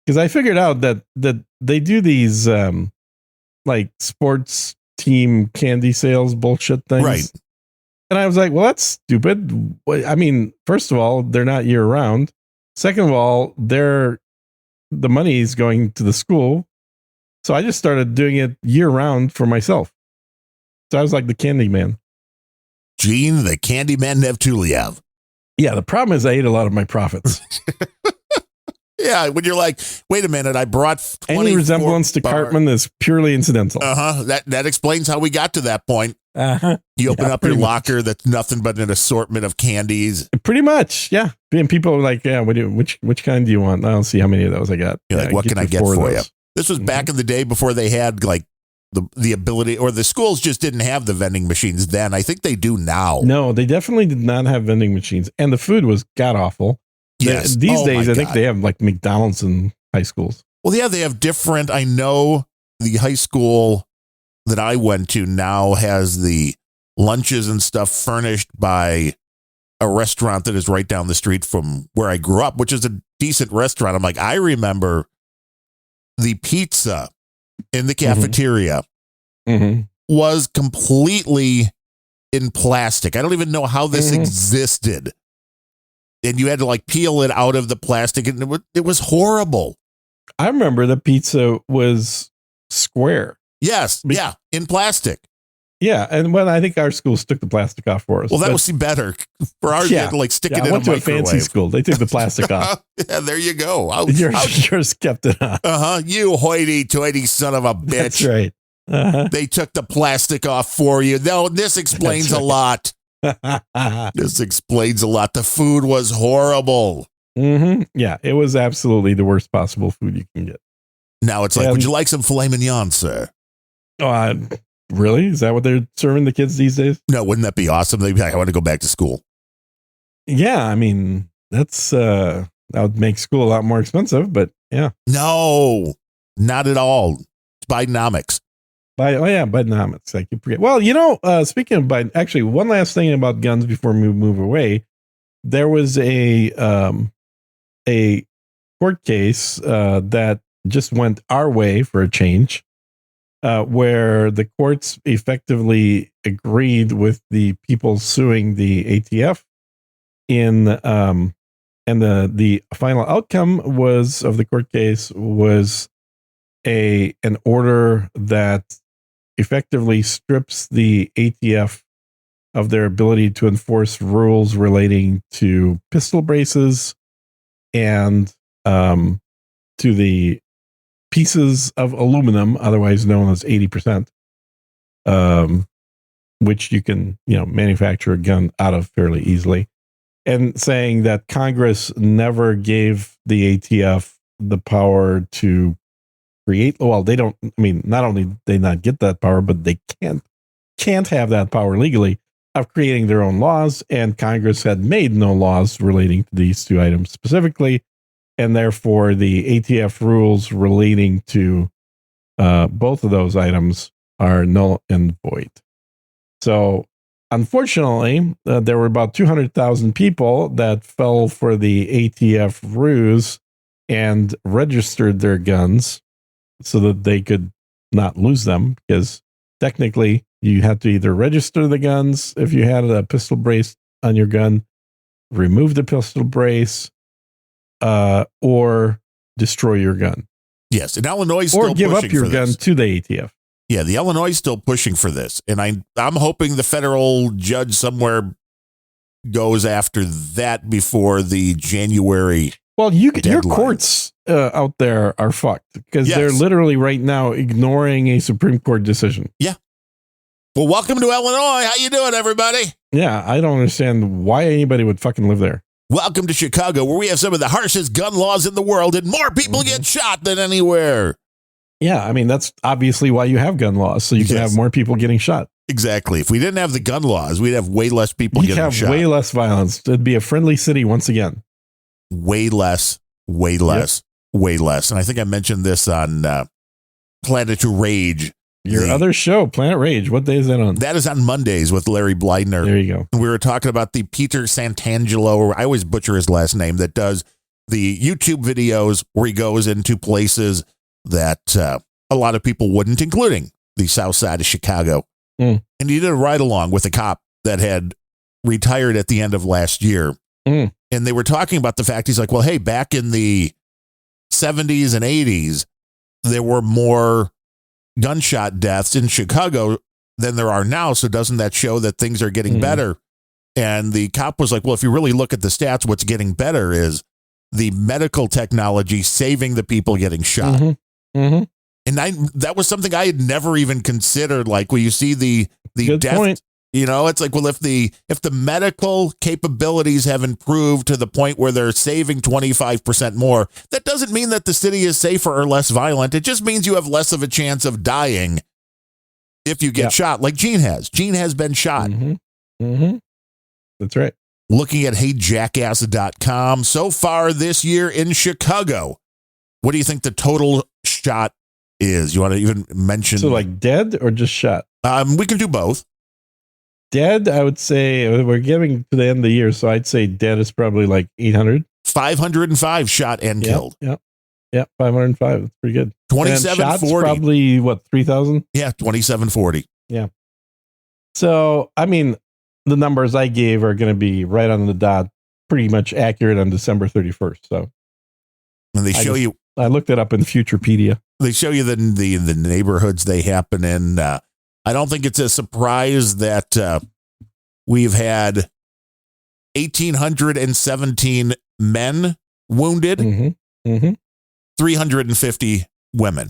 Because I figured out that they do these like sports team candy sales bullshit things. Right. And I was like, well, that's stupid. I mean, first of all, they're not year round. Second of all, the money is going to the school. So I just started doing it year round for myself. So I was like the candy man. Gene, the candy man Nevtuliev. Yeah, the problem is I ate a lot of my profits. Yeah, when you're like, wait a minute, I brought any resemblance to Cartman is purely incidental. That explains how we got to that point. You open up your locker, that's nothing but an assortment of candies. Pretty much, yeah. And people are like, yeah, which kind do you want? I'll see how many of those I got. You're like, what can I get for you? This was back in the day before they had like the ability, or the schools just didn't have the vending machines then. I think they do now. No, they definitely did not have vending machines, and the food was god awful. Yes. These days, I think they have like McDonald's in high schools. Well, yeah, they have different. I know the high school that I went to now has the lunches and stuff furnished by a restaurant that is right down the street from where I grew up, which is a decent restaurant. I'm like, I remember the pizza in the cafeteria was completely in plastic. I don't even know how this existed. And you had to like peel it out of the plastic, and it was horrible. I remember the pizza was square. Yes. Yeah. In plastic. Yeah. And when I think our schools took the plastic off for us. Well, that was better for ours. Yeah, like stick it in a microwave. I went to a fancy school. They took the plastic off. Yeah, there you go. Yours kept it on. You hoity-toity son of a bitch. That's right. They took the plastic off for you. No, this explains a lot. This explains a lot. The food was horrible. Yeah, it was absolutely the worst possible food you can get. Now it's like, would you like some filet mignon, sir? Really? Is that what they're serving the kids these days? No, wouldn't that be awesome? They'd be like, I want to go back to school. Yeah, I mean, that would make school a lot more expensive, but yeah. No, not at all. It's Bidenomics. Bidenomics. I keep forget. Well, speaking of Biden, actually, one last thing about guns before we move away. There was a court case that just went our way for a change, where the courts effectively agreed with the people suing the ATF and the final outcome of the court case was an order that effectively strips the ATF of their ability to enforce rules relating to pistol braces and to the pieces of aluminum, otherwise known as 80%, which you can, manufacture a gun out of fairly easily, and saying that Congress never gave the ATF the power to create. Well, they don't. I mean, not only do they not get that power, but they can't have that power legally of creating their own laws. And Congress had made no laws relating to these two items specifically, and therefore the ATF rules relating to both of those items are null and void. So, unfortunately, there were about 200,000 people that fell for the ATF ruse and registered their guns so that they could not lose them, because technically you had to either register the guns if you had a pistol brace on your gun, remove the pistol brace, or destroy your gun. Yes, and Illinois is still or give pushing up your for gun this. to the ATF. Yeah, the Illinois is still pushing for this, and I'm hoping the federal judge somewhere goes after that before the January. Well, your courts out there are fucked because they're literally right now ignoring a Supreme Court decision. Yeah. Well, welcome to Illinois. How you doing, everybody? Yeah, I don't understand why anybody would fucking live there. Welcome to Chicago, where we have some of the harshest gun laws in the world, and more people get shot than anywhere. Yeah, I mean, that's obviously why you have gun laws, so you can have more people getting shot. Exactly. If we didn't have the gun laws, we'd have way less people getting shot. Way less violence. It'd be a friendly city once again. Way less. And I think I mentioned this on Planet Rage. Your other show, Planet Rage. What day is that on? That is on Mondays with Larry Bleidner. There you go. And we were talking about the Peter Santangelo, or I always butcher his last name, that does the YouTube videos where he goes into places that a lot of people wouldn't, including the south side of Chicago. And he did a ride-along with a cop that had retired at the end of last year. And they were talking about the fact, he's like, well, hey, back in the 70s and 80s, there were more gunshot deaths in Chicago than there are now. So doesn't that show that things are getting better? And the cop was like, well, if you really look at the stats, what's getting better is the medical technology saving the people getting shot. And that was something I had never even considered. Like when you see the death, point. You know, it's like, well, if the medical capabilities have improved to the point where they're saving 25% more, that doesn't mean that the city is safer or less violent. It just means you have less of a chance of dying if you get shot, like Gene has. Gene has been shot. That's right. Looking at heyjackass.com, so far this year in Chicago, what do you think the total shot is? You want to even mention? So like dead or just shot? We can do both. Dead, I would say, we're getting to the end of the year, so I'd say dead is probably like 800. 505 shot and killed. Yeah, 505. That's pretty good. 2740. Probably, what, 3,000? Yeah, 2740. Yeah. So, I mean, the numbers I gave are going to be right on the dot, pretty much accurate on December 31st. So, and they show you. I looked it up in Futurepedia. They show you the neighborhoods they happen in. I don't think it's a surprise that we've had 1,817 men wounded, 350 women.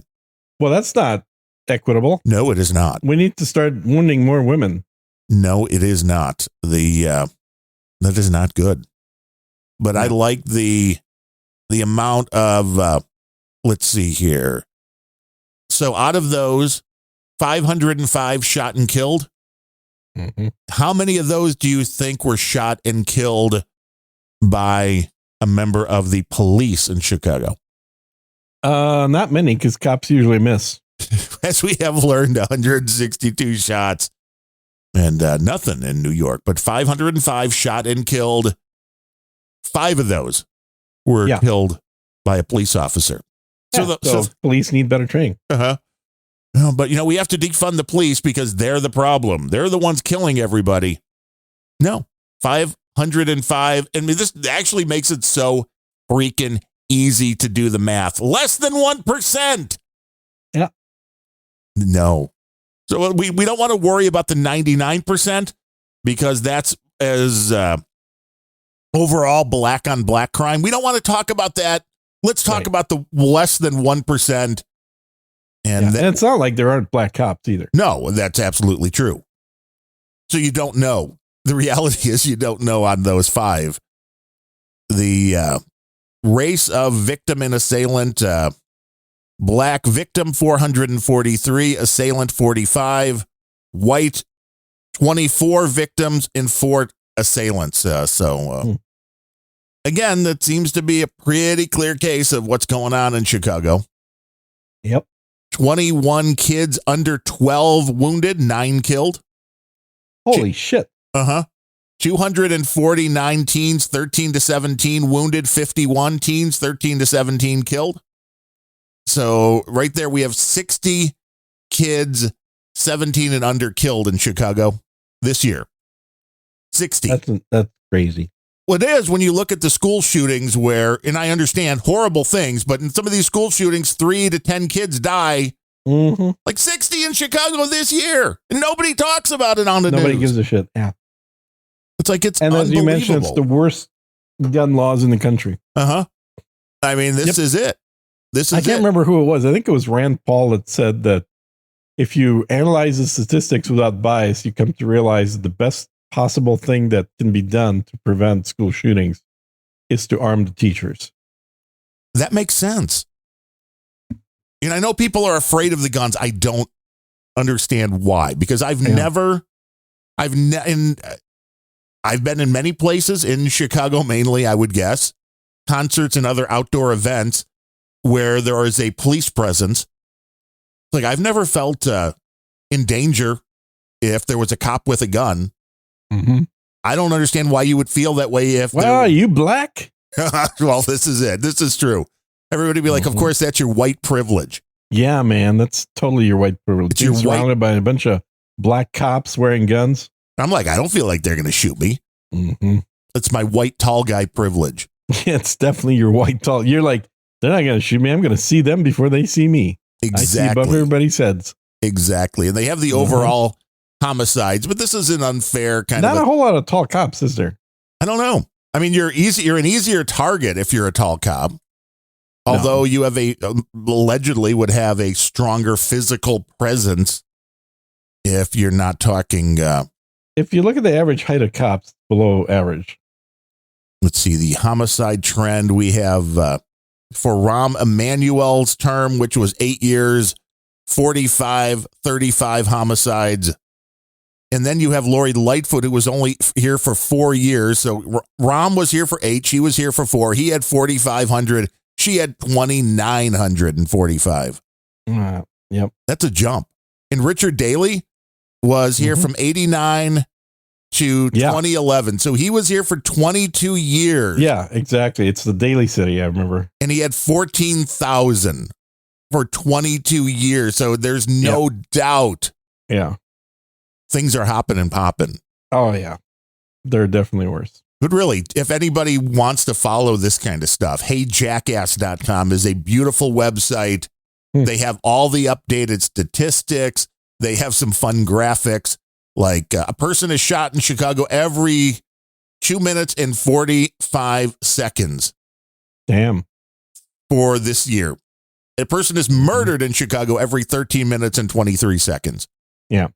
Well, that's not equitable. No, it is not. We need to start wounding more women. No, it is not. That is not good. But I like the amount of, let's see here. So out of those, 505 shot and killed. How many of those do you think were shot and killed by a member of the police in Chicago? Not many, because cops usually miss. As we have learned, 162 shots and nothing in New York, but 505 shot and killed. 5 of those were killed by a police officer. So police need better training. But, we have to defund the police because they're the problem. They're the ones killing everybody. No, 505. I mean, this actually makes it so freaking easy to do the math. Less than 1%. Yeah. No. So we don't want to worry about the 99% because that's as overall black on black crime. We don't want to talk about that. Let's talk about the less than 1%. And it's not like there aren't black cops either. No, that's absolutely true. So you don't know. The reality is you don't know on those 5. The race of victim and assailant, black victim 443, assailant 45, white 24 victims and 4 assailants. Again, that seems to be a pretty clear case of what's going on in Chicago. Yep. 21 kids under 12 wounded, 9 killed. Holy shit. 249 teens, 13 to 17 wounded, 51 teens, 13 to 17 killed. So right there, we have 60 kids, 17 and under killed in Chicago this year. 60. That's crazy. Well, it is when you look at the school shootings where, and I understand horrible things, but in some of these school shootings, 3 to 10 kids die. Like 60 in Chicago this year. And nobody talks about it on the news. Nobody gives a shit. Yeah. It's like it's and unbelievable. As you mentioned, it's the worst gun laws in the country. I mean, this is it. I can't remember who it was. I think it was Rand Paul that said that if you analyze the statistics without bias, you come to realize that the best possible thing that can be done to prevent school shootings is to arm the teachers. That makes sense. And I know people are afraid of the guns. I don't understand why, because I've been in many places in Chicago, mainly, I would guess, concerts and other outdoor events where there is a police presence. Like, I've never felt in danger if there was a cop with a gun. Mm-hmm. I don't understand why you would feel that way if. Well, are you black? Well, this is it. This is true. Everybody be like, of course, that's your white privilege. Yeah, man, that's totally your white privilege. You're surrounded by a bunch of black cops wearing guns. I'm like, I don't feel like they're going to shoot me. Mm-hmm. It's my white tall guy privilege. It's definitely your white tall. You're like, they're not going to shoot me. I'm going to see them before they see me. Exactly. I see above everybody's heads. Exactly. And they have the overall homicides, but this is an unfair kind of. Not a whole lot of tall cops, is there? I don't know. I mean, you're an easier target if you're a tall cop. Although you have allegedly would have a stronger physical presence if you're not talking. If you look at the average height of cops, below average. Let's see the homicide trend we have for Rahm Emanuel's term, which was 8 years, 35 homicides. And then you have Lori Lightfoot, who was only here for 4 years. So Rahm was here for 8. She was here for 4. He had 4,500. She had 2,945. Yep. That's a jump. And Richard Daley was here from 89 to 2011. So he was here for 22 years. Yeah, exactly. It's the Daly City, I remember. And he had 14,000 for 22 years. So there's no doubt. Yeah. Things are hopping and popping. Oh, yeah. They're definitely worse. But really, if anybody wants to follow this kind of stuff, heyjackass.com is a beautiful website. They have all the updated statistics. They have some fun graphics. Like a person is shot in Chicago every 2 minutes and 45 seconds. Damn. For this year. A person is murdered in Chicago every 13 minutes and 23 seconds. Yeah.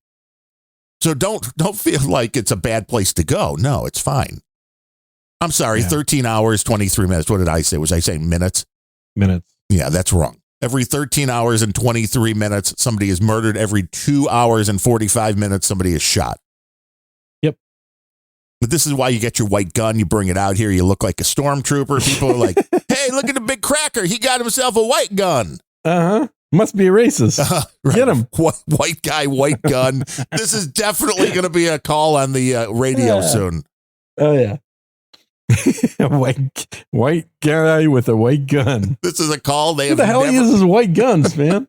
So don't feel like it's a bad place to go. No, it's fine. I'm sorry, 13 hours, 23 minutes. What did I say? Was I saying minutes? Minutes. Yeah, that's wrong. Every 13 hours and 23 minutes, somebody is murdered. Every 2 hours and 45 minutes, somebody is shot. Yep. But this is why you get your white gun. You bring it out here. You look like a stormtrooper. People are like, hey, look at the big cracker. He got himself a white gun. Uh-huh. Must be a racist. Right. Get him. White guy, white gun. This is definitely going to be a call on the radio soon. Oh, yeah. white guy with a white gun. This is a call. Who the hell uses white guns, man?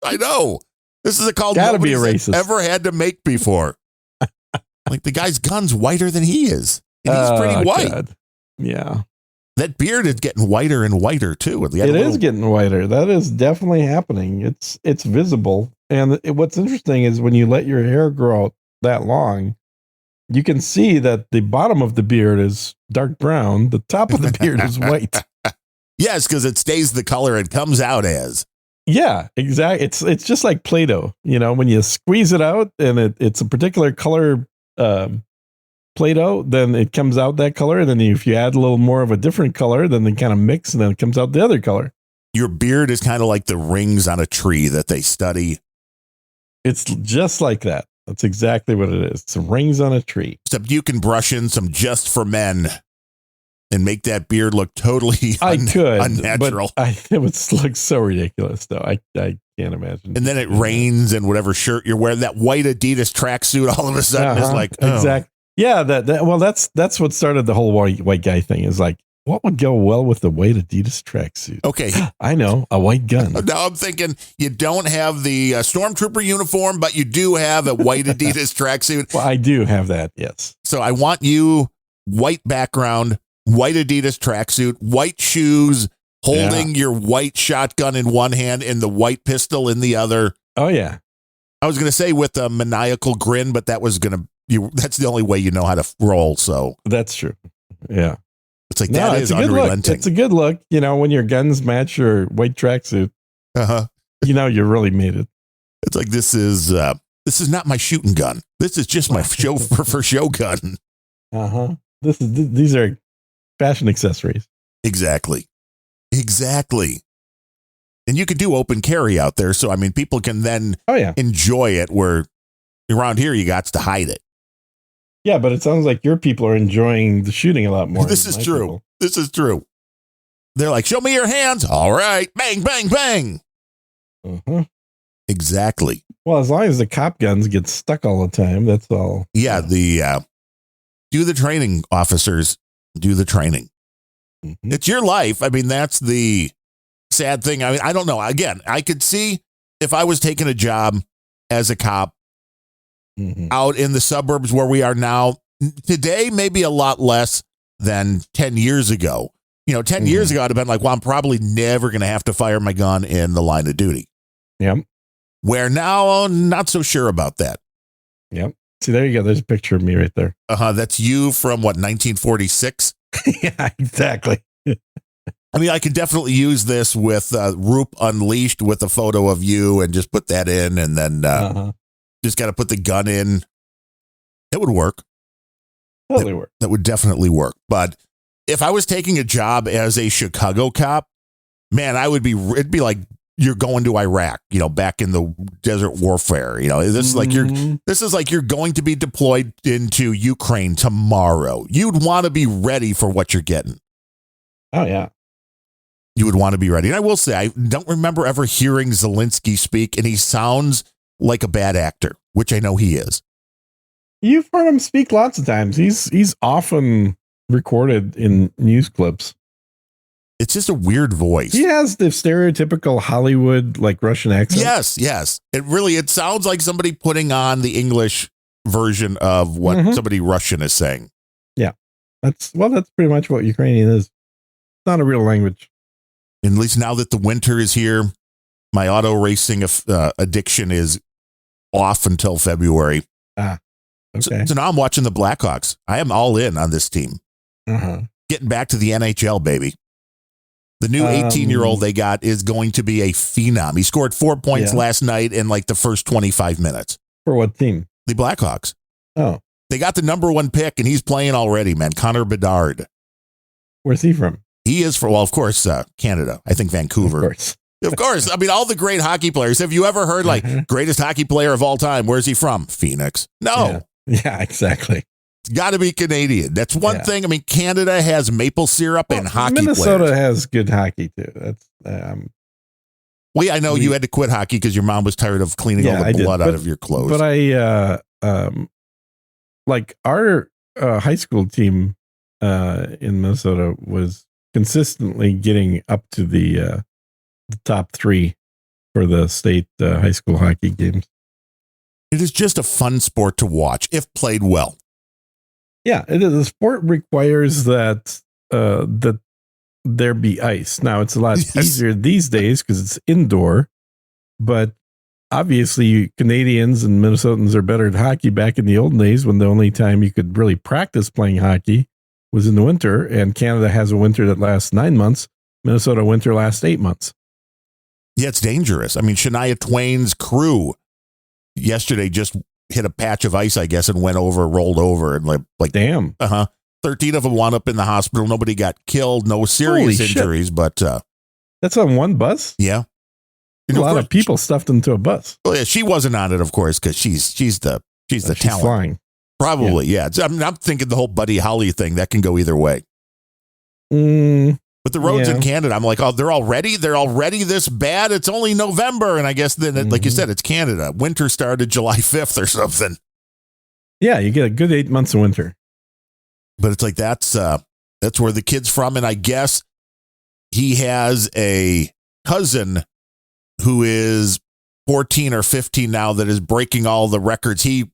I know. This is a call Gotta be a racist. Ever had to make before. Like the guy's gun's whiter than he is. And he's pretty white. God. Yeah. That beard is getting whiter and whiter too. It is getting whiter. That is definitely happening. It's visible. And what's interesting is when you let your hair grow out that long, you can see that the bottom of the beard is dark brown. The top of the beard is white. Yes, because it stays the color it comes out as. Yeah, exactly. It's just like Play-Doh. You know, when you squeeze it out and it's a particular color Play-Doh, then it comes out that color. And then if you add a little more of a different color, then they kind of mix and then it comes out the other color. Your beard is kind of like the rings on a tree that they study. It's just like that. That's exactly what it is. Some rings on a tree. Except you can brush in some Just for Men and make that beard look totally unnatural. But it would look so ridiculous, though. I can't imagine. And then it rains and whatever shirt you're wearing, that white Adidas tracksuit all of a sudden is like, exactly. Yeah, that's what started the whole white guy thing. Is like, what would go well with the white Adidas tracksuit? Okay. I know, a white gun. Now I'm thinking you don't have the stormtrooper uniform, but you do have a white Adidas tracksuit. Well, I do have that, yes. So I want you, white background, white Adidas tracksuit, white shoes, holding your white shotgun in one hand and the white pistol in the other. Oh, yeah. I was going to say with a maniacal grin, but that's the only way you know how to roll. So that's true. Yeah. It's like, that is unrelenting. It's a good look. You know, when your guns match your white tracksuit, you know, you really made it. It's like, this is not my shooting gun. This is just my show for show gun. These are fashion accessories. Exactly. And you could do open carry out there. So, I mean, people can then enjoy it, where around here you got to hide it. Yeah, but it sounds like your people are enjoying the shooting a lot more. This is true. People. This is true. They're like, show me your hands. All right. Bang, bang, bang. Uh-huh. Exactly. Well, as long as the cop guns get stuck all the time, that's all. Yeah, do the training, officers. Do the training. Mm-hmm. It's your life. I mean, that's the sad thing. I mean, I don't know. Again, I could see if I was taking a job as a cop out in the suburbs where we are now. Today, maybe a lot less than 10 years ago. 10 years ago, I'd have been like, well, I'm probably never going to have to fire my gun in the line of duty. Yep. Where now, not so sure about that. Yep. See, there you go. There's a picture of me right there. That's you from, 1946? Yeah, exactly. I mean, I could definitely use this with Roop Unleashed with a photo of you and just put that in, and then just got to put the gun in. It would work. Totally work. That would definitely work. But if I was taking a job as a Chicago cop, man, it'd be like you're going to Iraq, back in the desert warfare. This is like you're going to be deployed into Ukraine tomorrow. You'd want to be ready for what you're getting. Oh, yeah. You would want to be ready. And I will say, I don't remember ever hearing Zelensky speak, and he sounds like a bad actor, which I know he is. You've heard him speak lots of times. He's often recorded in news clips. It's just a weird voice. He has the stereotypical Hollywood, like, Russian accent. Yes. It sounds like somebody putting on the English version of what somebody Russian is saying. Yeah. That's pretty much what Ukrainian is. It's not a real language. And at least now that the winter is here, my auto racing addiction is off until February. Okay. So now I'm watching the Blackhawks. I am all in on this team. Getting back to the NHL, baby. The new 18-year-old they got is going to be a phenom. He scored 4 points last night in like the first 25 minutes. For what team? The Blackhawks. Oh. They got the number 1 pick, and he's playing already, man. Connor Bedard. Where's he from? He is of course, Canada. I think Vancouver. Of course. I mean, all the great hockey players. Have you ever heard, greatest hockey player of all time? Where's he from? Phoenix. No. Yeah, exactly. It's got to be Canadian. That's one thing. I mean, Canada has maple syrup and hockey Minnesota players. has good hockey, too. That's well, I know you had to quit hockey because your mom was tired of cleaning all the blood out of your clothes. But like our high school team in Minnesota was consistently getting up to the top 3 for the state high school hockey games. It is just a fun sport to watch if played well. Yeah, it is. The sport requires that there be ice. Now, it's a lot easier these days because it's indoor, but obviously Canadians and Minnesotans are better at hockey. Back in the old days, when the only time you could really practice playing hockey was in the winter, and Canada has a winter that lasts 9 months. Minnesota winter lasts 8 months. Yeah, it's dangerous. I mean, Shania Twain's crew yesterday just hit a patch of ice, I guess, and rolled over, and like damn. 13 of them wound up in the hospital. Nobody got killed, no serious injuries, but that's on one bus. Yeah, a lot of people stuffed into a bus. Well, yeah, she wasn't on it, of course, because she's the talent. Flying. Probably, yeah. I'm thinking the whole Buddy Holly thing that can go either way. But the roads in Canada, I'm like, oh, they're already this bad. It's only November, and I guess then, like you said, it's Canada. Winter started July 5th or something. Yeah, you get a good 8 months of winter. But it's like that's where the kid's from, and I guess he has a cousin who is 14 or 15 now that is breaking all the records he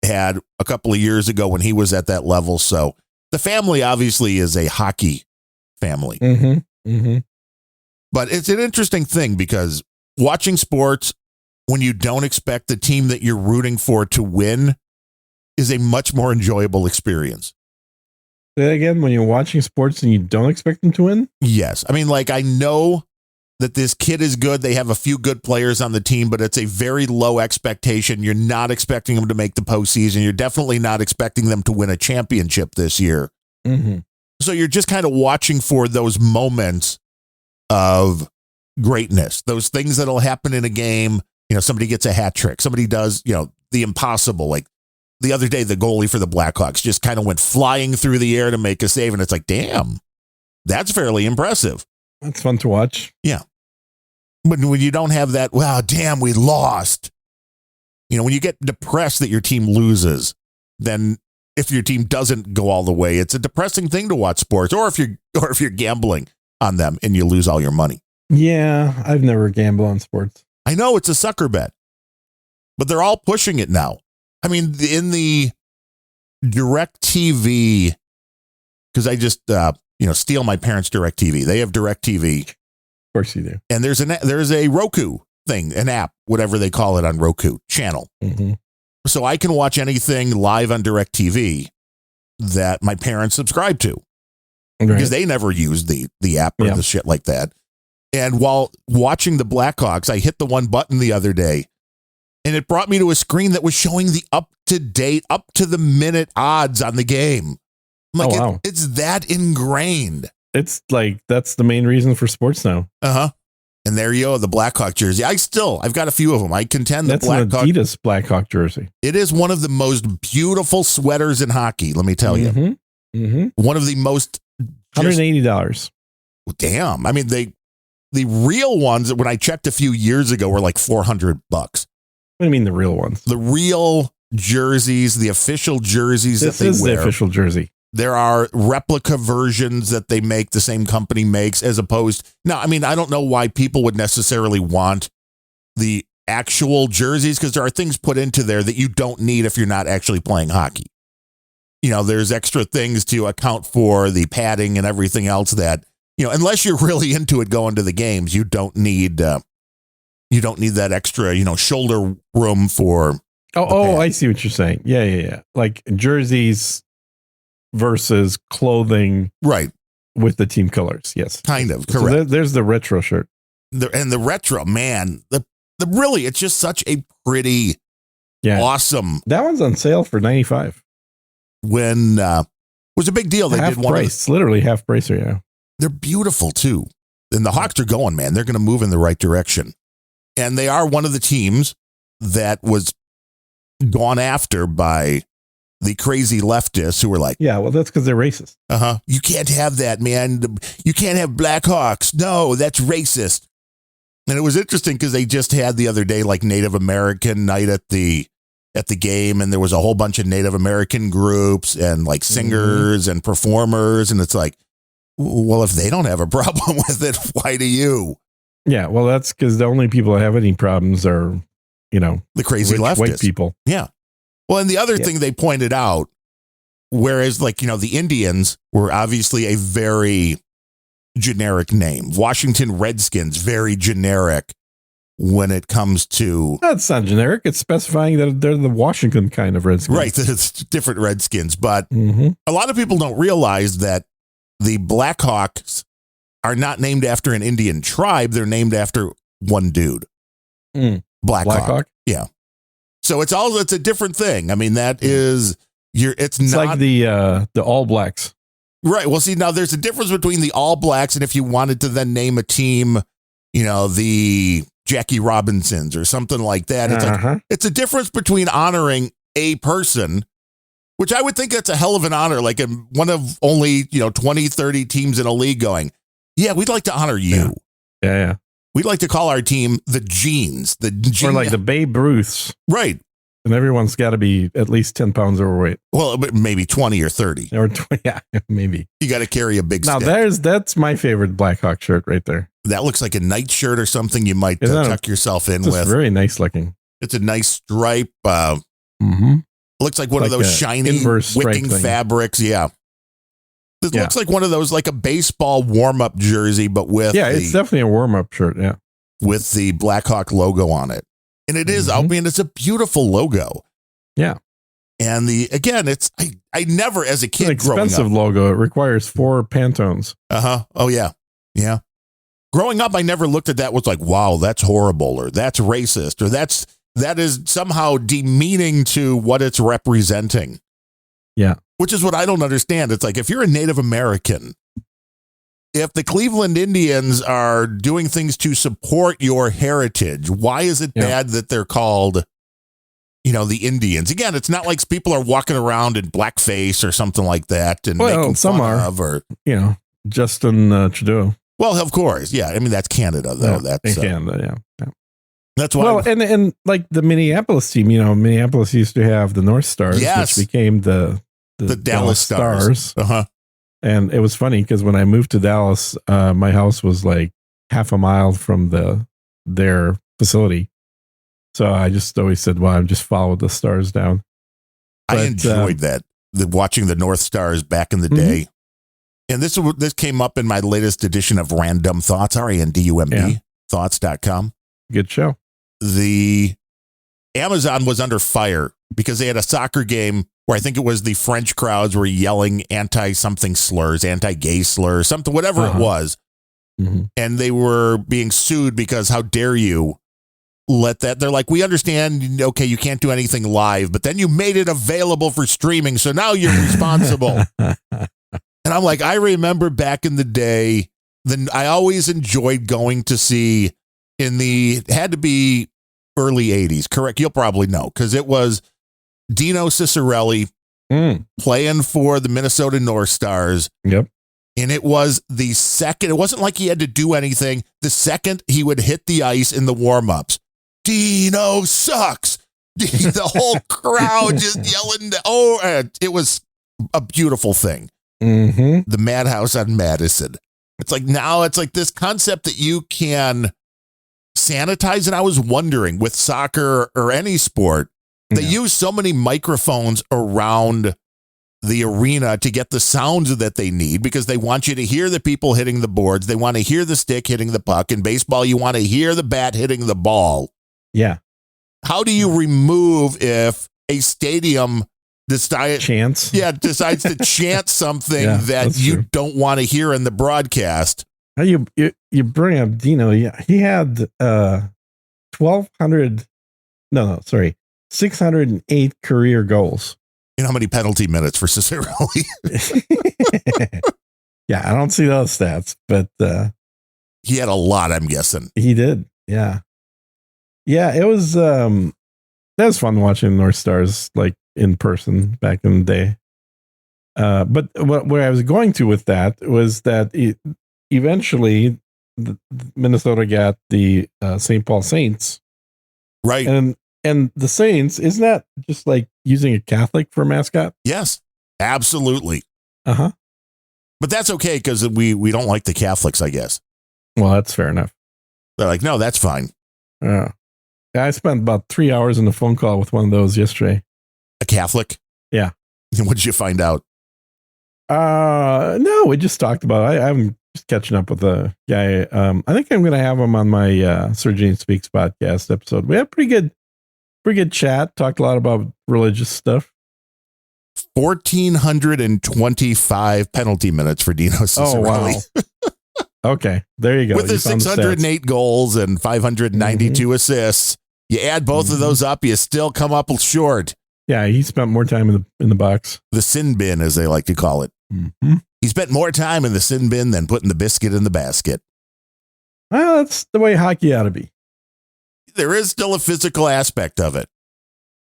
had a couple of years ago when he was at that level. So the family obviously is a hockey family. But it's an interesting thing because watching sports when you don't expect the team that you're rooting for to win is a much more enjoyable experience. Say that again, when you're watching sports and you don't expect them to win? Yes. I mean, like, I know that this kid is good. They have a few good players on the team, but it's a very low expectation. You're not expecting them to make the postseason. You're definitely not expecting them to win a championship this year. So you're just kind of watching for those moments of greatness, those things that'll happen in a game. Somebody gets a hat trick. Somebody does, the impossible. Like the other day, the goalie for the Blackhawks just kind of went flying through the air to make a save. And it's like, damn, that's fairly impressive. That's fun to watch. Yeah. But when you don't have that, wow, damn, we lost. When you get depressed that your team loses, then if your team doesn't go all the way, it's a depressing thing to watch sports, or if you're gambling on them and you lose all your money. Yeah, I've never gambled on sports. I know it's a sucker bet, but they're all pushing it now. I mean, in the Direct TV, because I just steal my parents' Direct TV. They have Direct TV. Of course you do. And there's a Roku thing, an app, whatever they call it on Roku channel. Mm-hmm. So I can watch anything live on Direct TV that my parents subscribe to, because they never use the app or the shit like that. And while watching the Blackhawks, I hit the one button the other day, and it brought me to a screen that was showing the up-to-date, up-to-the-minute odds on the game. I'm like, wow. It's that ingrained. It's like, that's the main reason for sports now. Uh-huh. And there you go, the Blackhawk jersey. I've got a few of them. I contend that's an Adidas Blackhawk jersey. It is one of the most beautiful sweaters in hockey, let me tell you. Mm-hmm. Mm-hmm. One of the most... $180. Damn. I mean, the real ones, when I checked a few years ago, were like $400. What do you mean the real ones? The real jerseys, the official jerseys that they wear. This is the official jersey. There are replica versions that they make, the same company makes, as opposed... Now, I mean, I don't know why people would necessarily want the actual jerseys, because there are things put into there that you don't need if you're not actually playing hockey. There's extra things to account for the padding and everything else that, unless you're really into it going to the games, you don't need that extra, shoulder room for... Oh, I see what you're saying. Yeah. Like jerseys versus clothing, right, with the team colors. Yes, kind of correct. So there's the retro shirt, and the retro, man, the really, it's just such a pretty, awesome. That one's on sale for $95. When was a big deal. They half did one price, literally half price. Yeah, they're beautiful too, and the Hawks are going, man. They're going to move in the right direction, and they are one of the teams that was gone after by the crazy leftists who were like, yeah, well, that's because they're racist. You can't have that, man. You can't have Blackhawks. No, that's racist. And it was interesting because they just had the other day like Native American night at the game, and there was a whole bunch of Native American groups and like singers and performers, and it's like, well, if they don't have a problem with it, why do you? Yeah, well, that's because the only people that have any problems are, the crazy leftists, white people. Yeah. Well, and the other thing they pointed out, whereas like, the Indians were obviously a very generic name. Washington Redskins, very generic when it comes to... That's not generic. It's specifying that they're the Washington kind of Redskins. Right, that it's different Redskins. But a lot of people don't realize that the Blackhawks are not named after an Indian tribe. They're named after one dude. Blackhawk. Yeah. So it's a different thing. I mean, that is it's not like the All Blacks. Right. Well, see, now there's a difference between the All Blacks and if you wanted to then name a team, the Jackie Robinsons or something like that. It's like, it's a difference between honoring a person, which I would think that's a hell of an honor, like one of only, 20, 30 teams in a league going, we'd like to honor you. Yeah. We'd like to call our team the Genes. Or like the Babe Ruths. Right. And everyone's got to be at least 10 pounds overweight. Well, maybe 20 or 30. Or 20, yeah, maybe. You got to carry a big stick. Now, that's my favorite Blackhawk shirt right there. That looks like a nightshirt or something you might tuck yourself in with. It's very nice looking. It's a nice stripe. Looks like one of those shiny wicking fabrics. Yeah. This looks like one of those, like a baseball warm-up jersey, but with it's definitely a warm-up shirt, yeah. With the Blackhawk logo on it. And it is, I mean, it's a beautiful logo. Yeah. And I never, as a kid, it's an expensive logo. It requires 4 Pantones. Oh, yeah. Yeah. Growing up, I never looked at that was like, wow, that's horrible, or that's racist, or that is somehow demeaning to what it's representing. Yeah. Which is what I don't understand. It's like, if you're a Native American, if the Cleveland Indians are doing things to support your heritage, why is it bad that they're called, the Indians? Again, it's not like people are walking around in blackface or something like that and making some fun are, of, or Justin Trudeau. Well, of course, yeah. I mean, that's Canada, though. That's Canada, yeah. That's why. Well, and like the Minneapolis team, Minneapolis used to have the North Stars, which became the Dallas Stars. And it was funny because when I moved to Dallas, my house was like half a mile from their facility. So I just always said, well, I just followed the Stars down. But, I enjoyed that, watching the North Stars back in the day. And this came up in my latest edition of Random Thoughts, RANDUMB, thoughts.com. Good show. The Amazon was under fire because they had a soccer game where I think it was the French crowds were yelling anti-something slurs, anti-gay slurs, something, whatever it was. Mm-hmm. And they were being sued because how dare you let that. They're like, we understand, okay, you can't do anything live, but then you made it available for streaming, so now you're responsible. And I'm like, I remember back in the day, I always enjoyed going to see it had to be early 80s, correct? You'll probably know, because it was Dino Ciccarelli playing for the Minnesota North Stars. Yep. And it was the second, it wasn't like he had to do anything. The second he would hit the ice in the warm-ups, Dino sucks. The whole crowd just yelling. It was a beautiful thing. Mm-hmm. The Madhouse on Madison. It's like now it's like this concept that you can sanitize. And I was wondering with soccer or any sport, they use so many microphones around the arena to get the sounds that they need because they want you to hear the people hitting the boards. They want to hear the stick hitting the puck. In baseball, you want to hear the bat hitting the ball. Yeah. How do you remove if a stadium decides to chant something that you don't want to hear in the broadcast? How you bring up Dino? Yeah, he had 608 career goals. You know how many penalty minutes for Ciccarelli? Yeah, I don't see those stats, but he had a lot, I'm guessing. He did. Yeah. Yeah, it was that was fun watching the North Stars like in person back in the day. But where I was going to with that was that eventually Minnesota got the St. Paul Saints. Right. And the Saints, isn't that just like using a Catholic for a mascot? Yes, absolutely. Uh-huh. But that's okay because we don't like the Catholics, I guess. Well, that's fair enough. They're like, no, that's fine. I spent about 3 hours in a phone call with one of those yesterday. A Catholic? Yeah. And what did you find out? No, we just talked about it. I'm just catching up with the guy. I think I'm going to have him on my Sir Gene Speaks podcast episode. We had pretty good chat. Talked a lot about religious stuff. 1,425 penalty minutes for Dino Ciccarelli. Oh, wow. Okay, there you go. With his 608 goals and 592 assists, you add both of those up, you still come up short. Yeah, he spent more time in the box. The sin bin, as they like to call it. Mm-hmm. He spent more time in the sin bin than putting the biscuit in the basket. Well, that's the way hockey ought to be. There is still a physical aspect of it.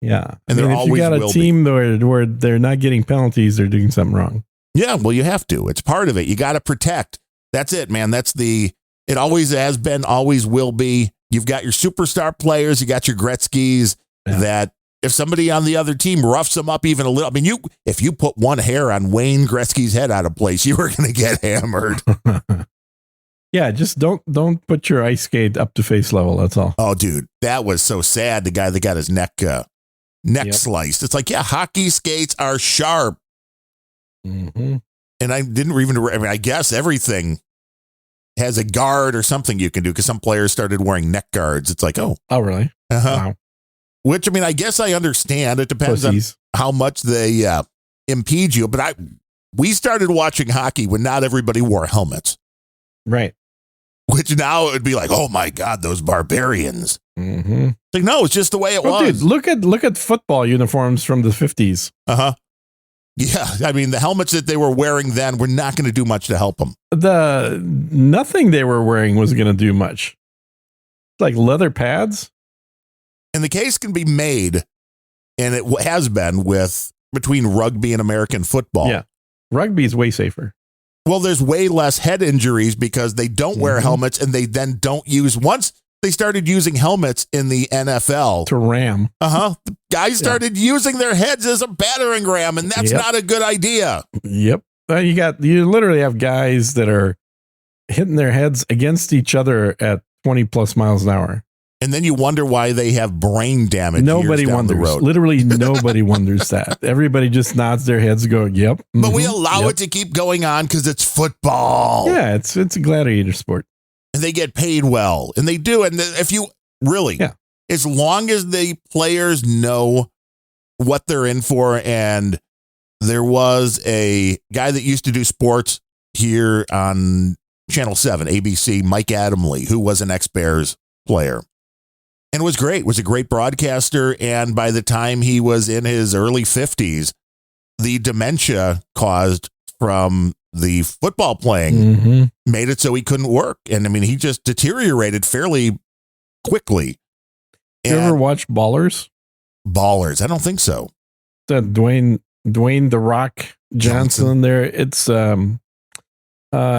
Yeah, and there always will be. If you got a team where they're not getting penalties, they're doing something wrong. Yeah, well, you have to. It's part of it. You got to protect. That's it, man. It always has been, always will be. You've got your superstar players. You got your Gretzky's that if somebody on the other team roughs them up even a little, I mean, if you put one hair on Wayne Gretzky's head out of place, you were going to get hammered. Yeah, just don't put your ice skate up to face level. That's all. Oh, dude, that was so sad. The guy that got his neck sliced. It's like, yeah, hockey skates are sharp. Mm-hmm. And I guess everything has a guard or something you can do because some players started wearing neck guards. It's like, oh, really? Wow. Which, I mean, I guess I understand. It depends on how much they impede you. But we started watching hockey when not everybody wore helmets. Right. Which now it would be like, oh my God, those barbarians. Mm-hmm. Like, no, it's just the way it was. Dude, look at football uniforms from the 50s. Uh-huh. Yeah, I mean, the helmets that they were wearing then were not going to do much to help them. Nothing they were wearing was going to do much. Like leather pads. And the case can be made, and it has been between rugby and American football. Yeah, rugby is way safer. Well, there's way less head injuries because they don't wear helmets, and they then don't use. Once they started using helmets in the NFL to ram. The guys started using their heads as a battering ram, and that's not a good idea. Yep. You literally have guys that are hitting their heads against each other at 20 plus miles an hour. And then you wonder why they have brain damage. Nobody down wonders. The road. Literally nobody wonders that. Everybody just nods their heads going, yep. But we allow it to keep going on because it's football. Yeah, it's a gladiator sport. And they get paid well. And they do. And if you really, as long as the players know what they're in for, and there was a guy that used to do sports here on Channel 7, ABC, Mike Adamley, who was an ex-Bears player. And was great, was a great broadcaster. And by the time he was in his early 50s, the dementia caused from the football playing made it so he couldn't work. And I mean, he just deteriorated fairly quickly. You ever watch Ballers? Ballers? I don't think so. The Dwayne The Rock Johnson there. It's, I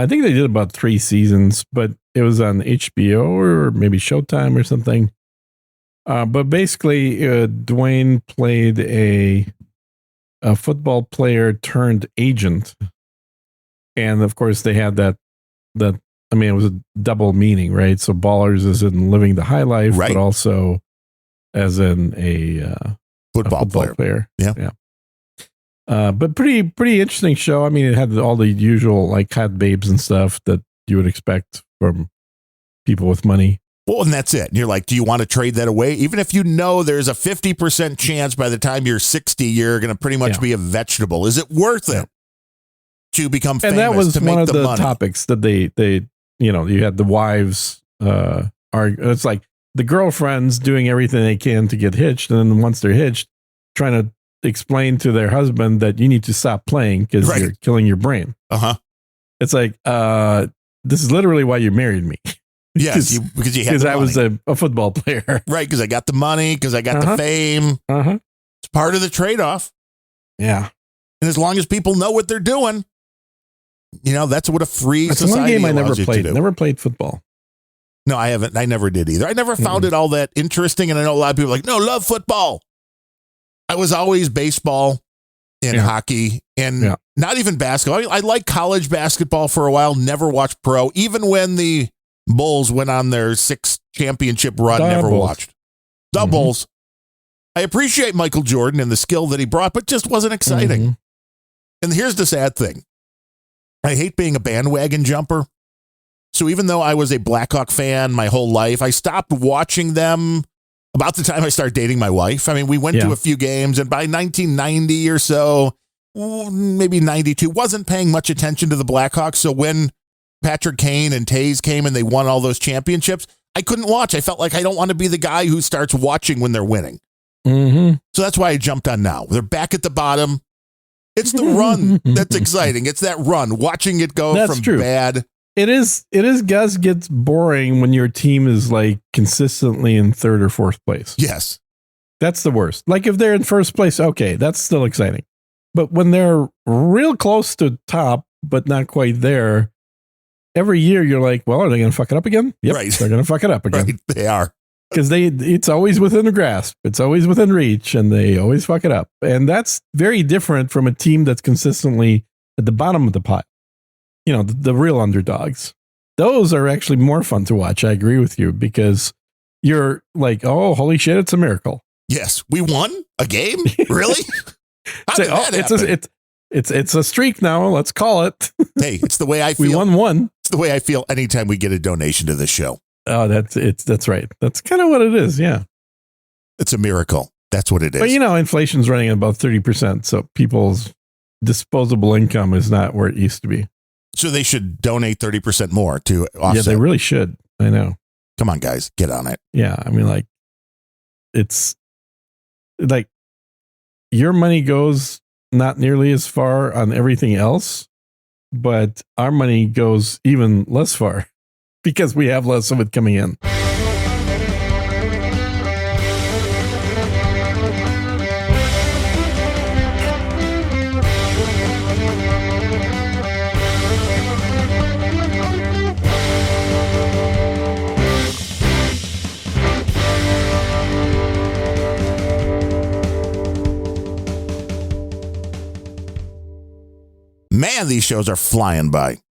think they did about 3 seasons, but it was on HBO or maybe Showtime or something. But basically, Dwayne played a football player turned agent, and of course they had that. I mean, it was a double meaning, right? So ballers is in living the high life, but also as in a football player. Yeah. But pretty interesting show. I mean, it had all the usual like hot babes and stuff that you would expect from people with money. Well, and that's it. And you're like, do you want to trade that away? Even if you know there's a 50% chance by the time you're 60, you're going to pretty much be a vegetable. Is it worth it to become famous? And that was to make one of the money? topics that they you had the wives it's like the girlfriends doing everything they can to get hitched. And then once they're hitched, trying to explain to their husband that you need to stop playing because you're killing your brain. It's like, this is literally why you married me. Yes, because I was a football player. Right, because I got the money, because I got the fame. It's part of the trade-off. Yeah. And as long as people know what they're doing, that's what a free That's society one game I allows never you played. to do. Never played football. No, I haven't. I never did either. I never found it all that interesting. And I know a lot of people are like, no, love football. I was always baseball and hockey and not even basketball. I like college basketball for a while, never watched pro. Even when the Bulls went on their 6th championship run, never watched. Bulls. I appreciate Michael Jordan and the skill that he brought, but just wasn't exciting. And here's the sad thing. I hate being a bandwagon jumper. So even though I was a Blackhawk fan my whole life, I stopped watching them about the time I started dating my wife. I mean, we went to a few games, and by 1990 or so, maybe 92, wasn't paying much attention to the Blackhawks. So when Patrick Kane and Taze came and they won all those championships, I couldn't watch. I felt like I don't want to be the guy who starts watching when they're winning. So that's why I jumped on now. They're back at the bottom. It's the run that's exciting. It's that run, watching it go from bad. It is. Gus, gets boring when your team is like consistently in 3rd or 4th place. Yes. That's the worst. Like if they're in 1st place, okay, that's still exciting. But when they're real close to top, but not quite there, every year you're like, well, are they going to fuck it up again? Yep, they're going to fuck it up again. Right, they are. Because it's always within the grasp. It's always within reach, and they always fuck it up. And that's very different from a team that's consistently at the bottom of the pile. The real underdogs. Those are actually more fun to watch. I agree with you, because you're like, oh, holy shit, it's a miracle. Yes, we won a game? Really? It's a streak now. Let's call it. Hey, it's the way I feel. We won one. It's the way I feel anytime we get a donation to this show. Oh, that's right. That's kind of what it is. Yeah. It's a miracle. That's what it is. But inflation's running at about 30%. So people's disposable income is not where it used to be. So they should donate 30% more to offset. Yeah, they really should. I know. Come on, guys, get on it. Yeah. I mean, like, it's like your money goes not nearly as far on everything else, but our money goes even less far because we have less of it coming in. Man, these shows are flying by.